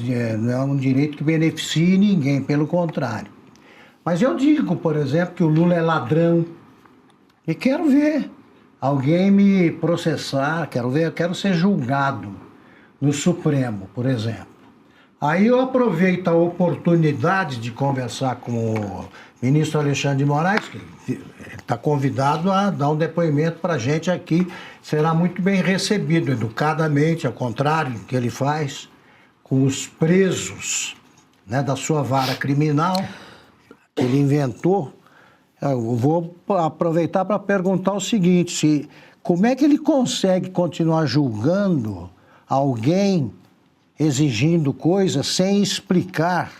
um direito que beneficie ninguém, pelo contrário. Mas eu digo, por exemplo, que o Lula é ladrão e quero ver alguém me processar, quero ser julgado no Supremo, por exemplo. Aí eu aproveito a oportunidade de conversar com o ministro Alexandre de Moraes, que está convidado a dar um depoimento para a gente aqui, será muito bem recebido, educadamente, ao contrário do que ele faz com os presos, né, da sua vara criminal, que ele inventou. Eu vou aproveitar para perguntar o seguinte, como é que ele consegue continuar julgando alguém exigindo coisas sem explicar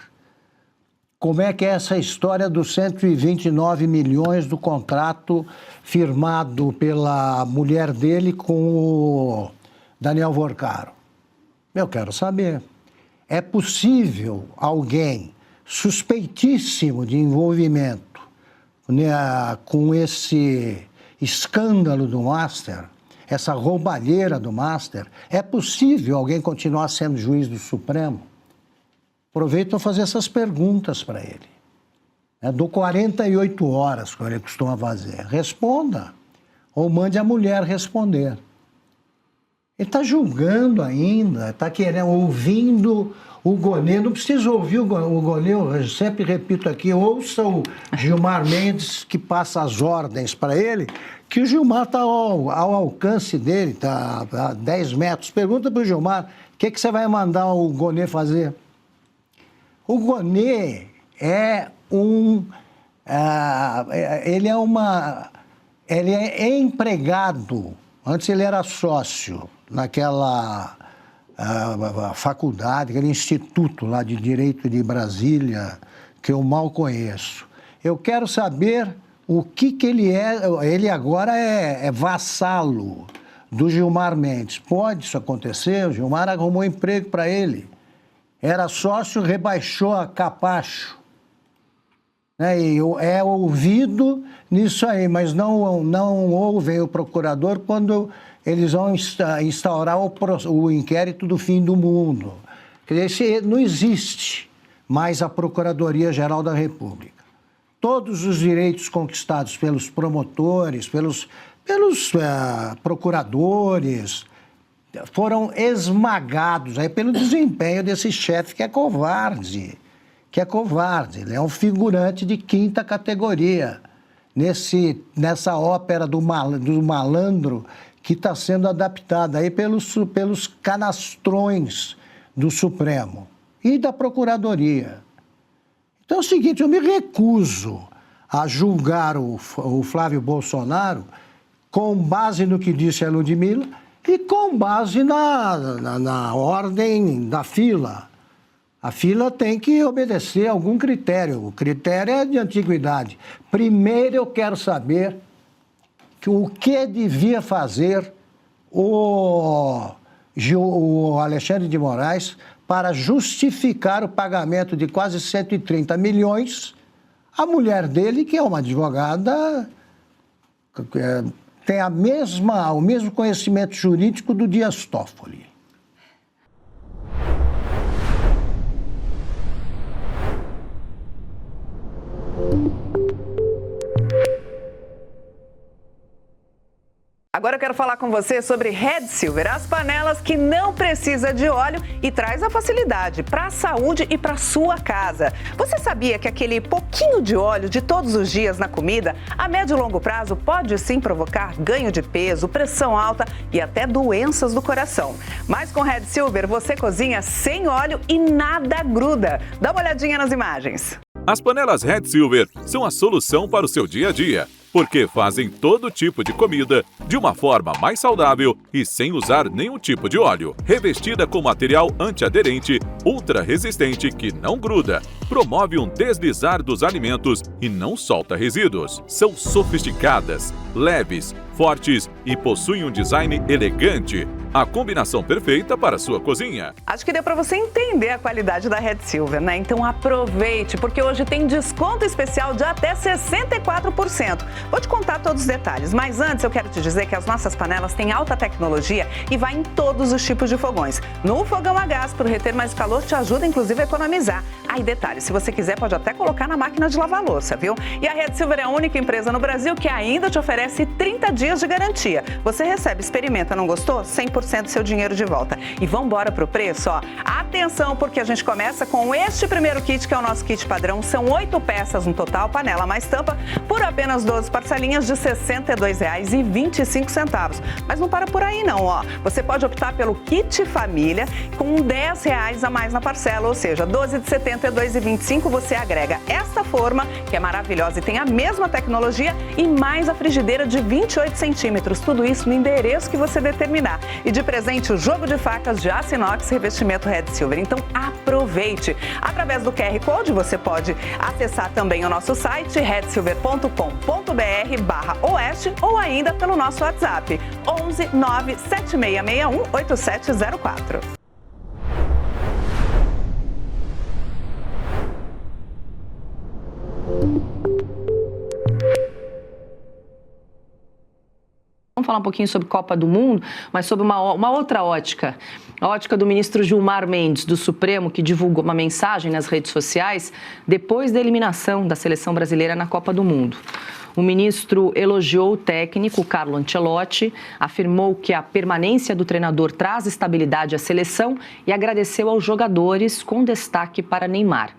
como é que é essa história dos 129 milhões do contrato firmado pela mulher dele com o Daniel Vorcaro? Eu quero saber. É possível alguém suspeitíssimo de envolvimento, né, com esse escândalo do Master, essa roubalheira do Master, é possível alguém continuar sendo juiz do Supremo? Aproveito para fazer essas perguntas para ele. Dou 48 horas, como ele costuma fazer. Responda. Ou mande a mulher responder. Ele está julgando ainda, está querendo, ouvindo o Gonet. Não precisa ouvir o Gonet, eu sempre repito aqui, ouça o Gilmar Mendes, que passa as ordens para ele, que o Gilmar está ao alcance dele, está a 10 metros. Pergunta para o Gilmar, o que você vai mandar o Gonet fazer? O Gonet ele é empregado, antes ele era sócio naquela faculdade, aquele instituto lá de Direito de Brasília, que eu mal conheço. Eu quero saber o que ele é. Ele agora é vassalo do Gilmar Mendes. Pode isso acontecer? O Gilmar arrumou emprego para ele. Era sócio, rebaixou a capacho. E é ouvido nisso aí, mas não ouvem o procurador quando eles vão instaurar o inquérito do fim do mundo. Quer dizer, não existe mais a Procuradoria-Geral da República. Todos os direitos conquistados pelos promotores, pelos procuradores, foram esmagados aí pelo desempenho desse chefe que é covarde. Ele é um figurante de quinta categoria nessa ópera do malandro que está sendo adaptada aí pelos canastrões do Supremo e da Procuradoria. Então é o seguinte, eu me recuso a julgar o Flávio Bolsonaro com base no que disse a Ludmilla e com base na ordem da fila. A fila tem que obedecer a algum critério. O critério é de antiguidade. Primeiro eu quero saber o que devia fazer o Alexandre de Moraes para justificar o pagamento de quase 130 milhões à mulher dele, que é uma advogada, tem o mesmo conhecimento jurídico do Dias Toffoli. Agora eu quero falar com você sobre Red Silver, as panelas que não precisa de óleo e traz a facilidade para a saúde e para a sua casa. Você sabia que aquele pouquinho de óleo de todos os dias na comida, a médio e longo prazo, pode sim provocar ganho de peso, pressão alta e até doenças do coração? Mas com Red Silver você cozinha sem óleo e nada gruda. Dá uma olhadinha nas imagens. As panelas Red Silver são a solução para o seu dia a dia, porque fazem todo tipo de comida de uma forma mais saudável e sem usar nenhum tipo de óleo. Revestida com material antiaderente, ultra resistente que não gruda, promove um deslizar dos alimentos e não solta resíduos. São sofisticadas, leves, fortes e possuem um design elegante. A combinação perfeita para a sua cozinha. Acho que deu para você entender a qualidade da Red Silver, né? Então aproveite, porque hoje tem desconto especial de até 64%. Vou te contar todos os detalhes, mas antes eu quero te dizer que as nossas panelas têm alta tecnologia e vai em todos os tipos de fogões. No fogão a gás, para reter mais calor, te ajuda inclusive a economizar. Aí detalhe, se você quiser pode até colocar na máquina de lavar louça, viu? E a Red Silver é a única empresa no Brasil que ainda te oferece 30 dias de garantia. Você recebe, experimenta, não gostou? 100% do seu dinheiro de volta. E vamos embora pro preço, ó. Atenção, porque a gente começa com este primeiro kit, que é o nosso kit padrão. São 8 peças no total, panela mais tampa, por apenas 12 parcelinhas de R$ 62,25. Mas não para por aí não, ó. Você pode optar pelo kit família com R$ 10 a mais na parcela, ou seja, 12 de R$ 72,25 você agrega esta forma, que é maravilhosa e tem a mesma tecnologia, e mais a frigideira de 28 centímetros. Tudo isso no endereço que você determinar. E de presente o jogo de facas de aço inox revestimento Red Silver. Então aproveite! Através do QR Code você pode acessar também o nosso site redsilver.com.br/oeste ou ainda pelo nosso WhatsApp 11 97661 8704. Vamos falar um pouquinho sobre Copa do Mundo, mas sobre uma outra ótica. A ótica do ministro Gilmar Mendes, do Supremo, que divulgou uma mensagem nas redes sociais depois da eliminação da seleção brasileira na Copa do Mundo. O ministro elogiou o técnico Carlo Ancelotti, afirmou que a permanência do treinador traz estabilidade à seleção e agradeceu aos jogadores, com destaque para Neymar.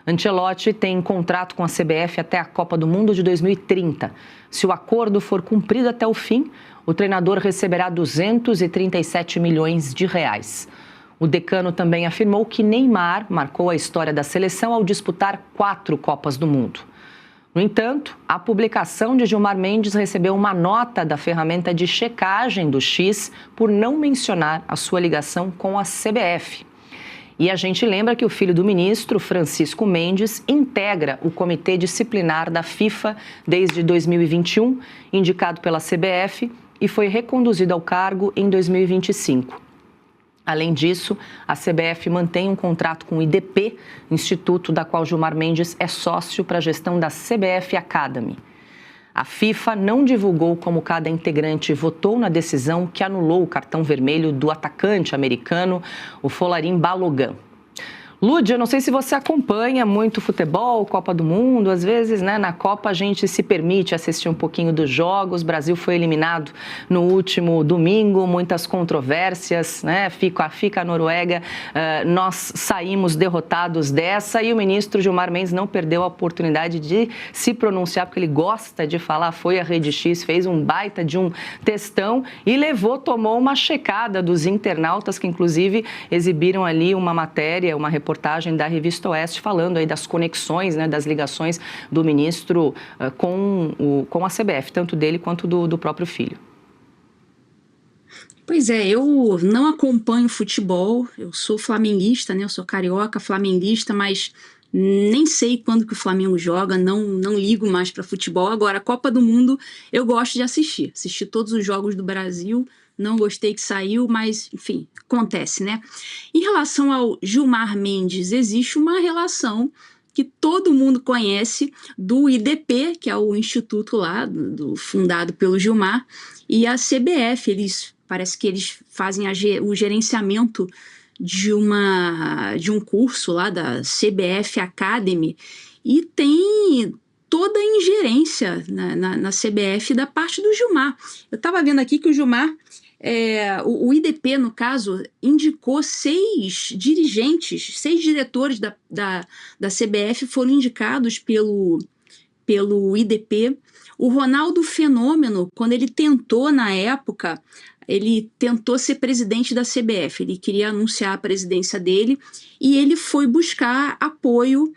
Ancelotti tem contrato com a CBF até a Copa do Mundo de 2030. Se o acordo for cumprido até o fim, o treinador receberá 237 milhões de reais. O decano também afirmou que Neymar marcou a história da seleção ao disputar 4 Copas do Mundo. No entanto, a publicação de Gilmar Mendes recebeu uma nota da ferramenta de checagem do X por não mencionar a sua ligação com a CBF. E a gente lembra que o filho do ministro, Francisco Mendes, integra o Comitê Disciplinar da FIFA desde 2021, indicado pela CBF, e foi reconduzido ao cargo em 2025. Além disso, a CBF mantém um contrato com o IDP, instituto da qual Gilmar Mendes é sócio para a gestão da CBF Academy. A FIFA não divulgou como cada integrante votou na decisão que anulou o cartão vermelho do atacante americano, o Folarin Balogun. Lud, eu não sei se você acompanha muito futebol, Copa do Mundo, às vezes, né, na Copa a gente se permite assistir um pouquinho dos jogos. O Brasil foi eliminado no último domingo, muitas controvérsias, né, fica a Noruega, nós saímos derrotados dessa e o ministro Gilmar Mendes não perdeu a oportunidade de se pronunciar, porque ele gosta de falar, foi à Rede X, fez um baita de um textão e tomou uma checada dos internautas que inclusive exibiram ali uma matéria, uma reportagem da Revista Oeste falando aí das conexões, né, das ligações do ministro com a CBF, tanto dele quanto do próprio filho. Pois é, eu não acompanho futebol, eu sou flamenguista, né, eu sou carioca, flamenguista, mas nem sei quando que o Flamengo joga, não ligo mais para futebol. Agora, a Copa do Mundo eu gosto de assistir todos os jogos do Brasil. Não gostei que saiu, mas, enfim, acontece, né? Em relação ao Gilmar Mendes, existe uma relação que todo mundo conhece do IDP, que é o instituto lá, fundado pelo Gilmar, e a CBF. Parece que eles fazem o gerenciamento de um curso lá da CBF Academy, e tem toda a ingerência na CBF da parte do Gilmar. Eu estava vendo aqui que o Gilmar, o IDP, no caso, indicou 6 dirigentes, 6 diretores da CBF foram indicados pelo IDP. O Ronaldo Fenômeno, quando ele tentou, na época, ele tentou ser presidente da CBF, ele queria anunciar a presidência dele e ele foi buscar apoio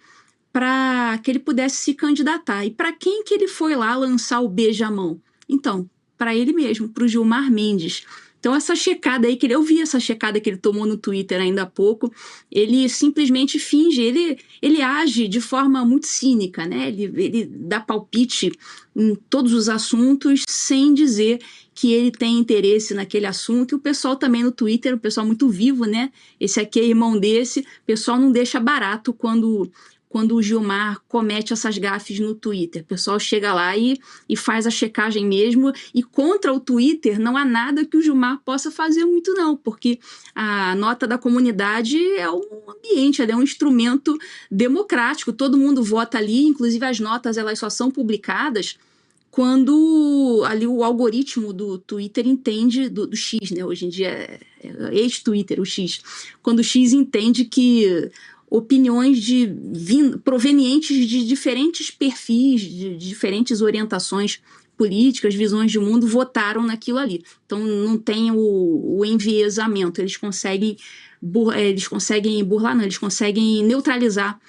para que ele pudesse se candidatar. E para quem que ele foi lá lançar o beijamão? Então, para ele mesmo, para o Gilmar Mendes. Então, essa checada aí, eu vi essa checada que ele tomou no Twitter ainda há pouco, ele simplesmente finge, ele age de forma muito cínica, né? Ele dá palpite em todos os assuntos sem dizer que ele tem interesse naquele assunto, e o pessoal também no Twitter, o pessoal muito vivo, né? Esse aqui é irmão desse, o pessoal não deixa barato quando o Gilmar comete essas gafes no Twitter. O pessoal chega lá e faz a checagem mesmo, e contra o Twitter não há nada que o Gilmar possa fazer muito não, porque a nota da comunidade é um ambiente, é um instrumento democrático, todo mundo vota ali, inclusive as notas elas só são publicadas quando ali o algoritmo do Twitter entende, do X, né? Hoje em dia é ex-Twitter, o X. Quando o X entende que opiniões provenientes de diferentes perfis, de diferentes orientações políticas, visões de mundo, votaram naquilo ali. Então não tem o enviesamento, eles conseguem neutralizar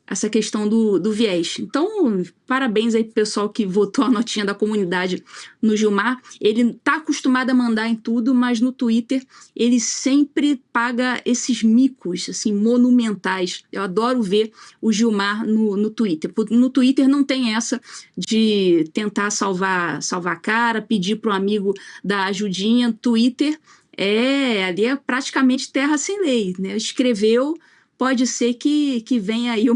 essa questão do viés. Então, parabéns aí pro pessoal que votou a notinha da comunidade no Gilmar. Ele tá acostumado a mandar em tudo, mas no Twitter ele sempre paga esses micos, assim, monumentais. Eu adoro ver o Gilmar no Twitter. No Twitter não tem essa de tentar salvar a cara, pedir pro amigo dar ajudinha. Twitter ali é praticamente terra sem lei, né? Escreveu, pode ser que venha aí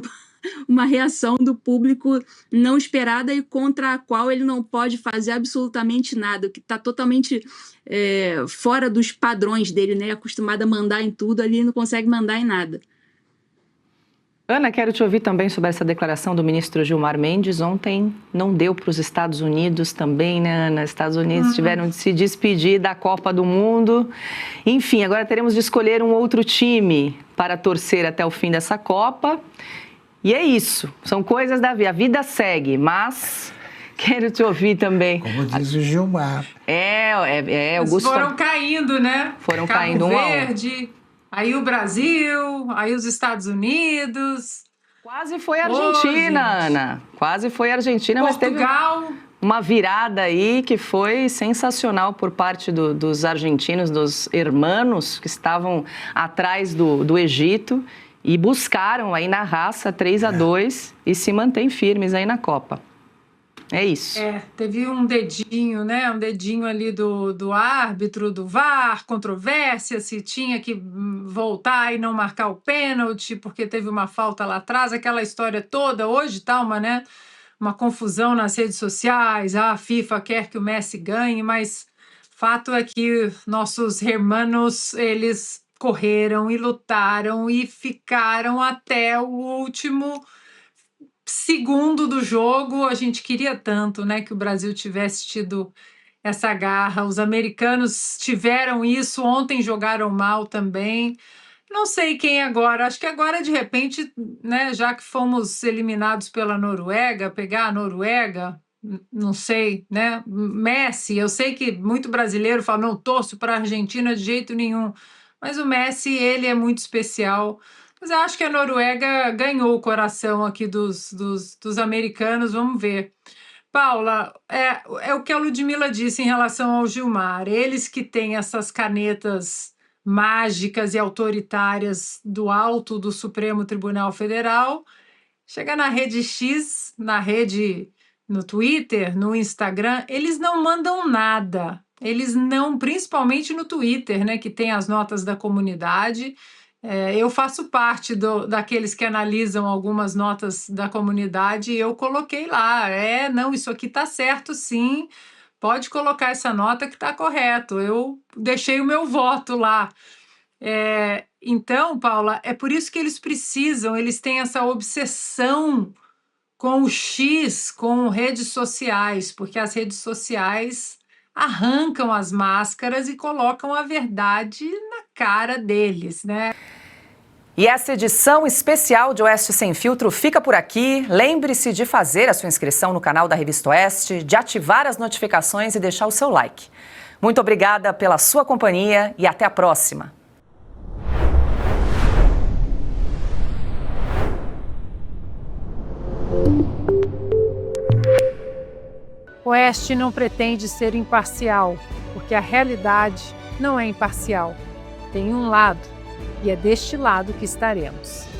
uma reação do público não esperada e contra a qual ele não pode fazer absolutamente nada, que está totalmente fora dos padrões dele, né? Acostumado a mandar em tudo, ali não consegue mandar em nada. Ana, quero te ouvir também sobre essa declaração do ministro Gilmar Mendes. Ontem não deu para os Estados Unidos também, né, Ana? Estados Unidos tiveram de se despedir da Copa do Mundo. Enfim, agora teremos de escolher um outro time para torcer até o fim dessa Copa. E é isso, são coisas da vida. A vida segue, mas quero te ouvir também. Como diz o Gilmar. Augusto. Foram caindo, né? Foram Cabo caindo Verde, aí o Brasil, aí os Estados Unidos. Quase foi a Argentina, Ana. Quase foi a Argentina, Portugal. Mas teve uma virada aí que foi sensacional por parte dos argentinos, dos hermanos que estavam atrás do Egito e buscaram aí na raça 3-2 e se mantêm firmes aí na Copa. É isso. Teve um dedinho, né? Um dedinho ali do árbitro, do VAR, controvérsia, se tinha que voltar e não marcar o pênalti, porque teve uma falta lá atrás, aquela história toda. Hoje tá uma confusão nas redes sociais, a FIFA quer que o Messi ganhe, mas fato é que nossos hermanos, eles correram e lutaram e ficaram até o último segundo do jogo. A gente queria tanto, né, que o Brasil tivesse tido essa garra. Os americanos tiveram isso, ontem jogaram mal também. Não sei quem agora, acho que agora de repente, né, já que fomos eliminados pela Noruega, pegar a Noruega, não sei, né? Messi, eu sei que muito brasileiro fala, não torço para a Argentina de jeito nenhum, mas o Messi, ele é muito especial. Mas eu acho que a Noruega ganhou o coração aqui dos americanos, vamos ver. Paula, é o que a Ludmila disse em relação ao Gilmar, eles que têm essas canetas mágicas e autoritárias do alto do Supremo Tribunal Federal, chega na rede X, no Twitter, no Instagram, eles não mandam nada. Eles não, principalmente no Twitter, né, que tem as notas da comunidade. Eu faço parte daqueles que analisam algumas notas da comunidade e eu coloquei lá, não, isso aqui está certo sim, pode colocar essa nota que está correto, eu deixei o meu voto lá. Então, Paula, é por isso que eles têm essa obsessão com o X, com redes sociais, porque as redes sociais arrancam as máscaras e colocam a verdade na cara deles, né? E essa edição especial de Oeste Sem Filtro fica por aqui. Lembre-se de fazer a sua inscrição no canal da Revista Oeste, de ativar as notificações e deixar o seu like. Muito obrigada pela sua companhia e até a próxima. Oeste não pretende ser imparcial, porque a realidade não é imparcial. Tem um lado, e é deste lado que estaremos.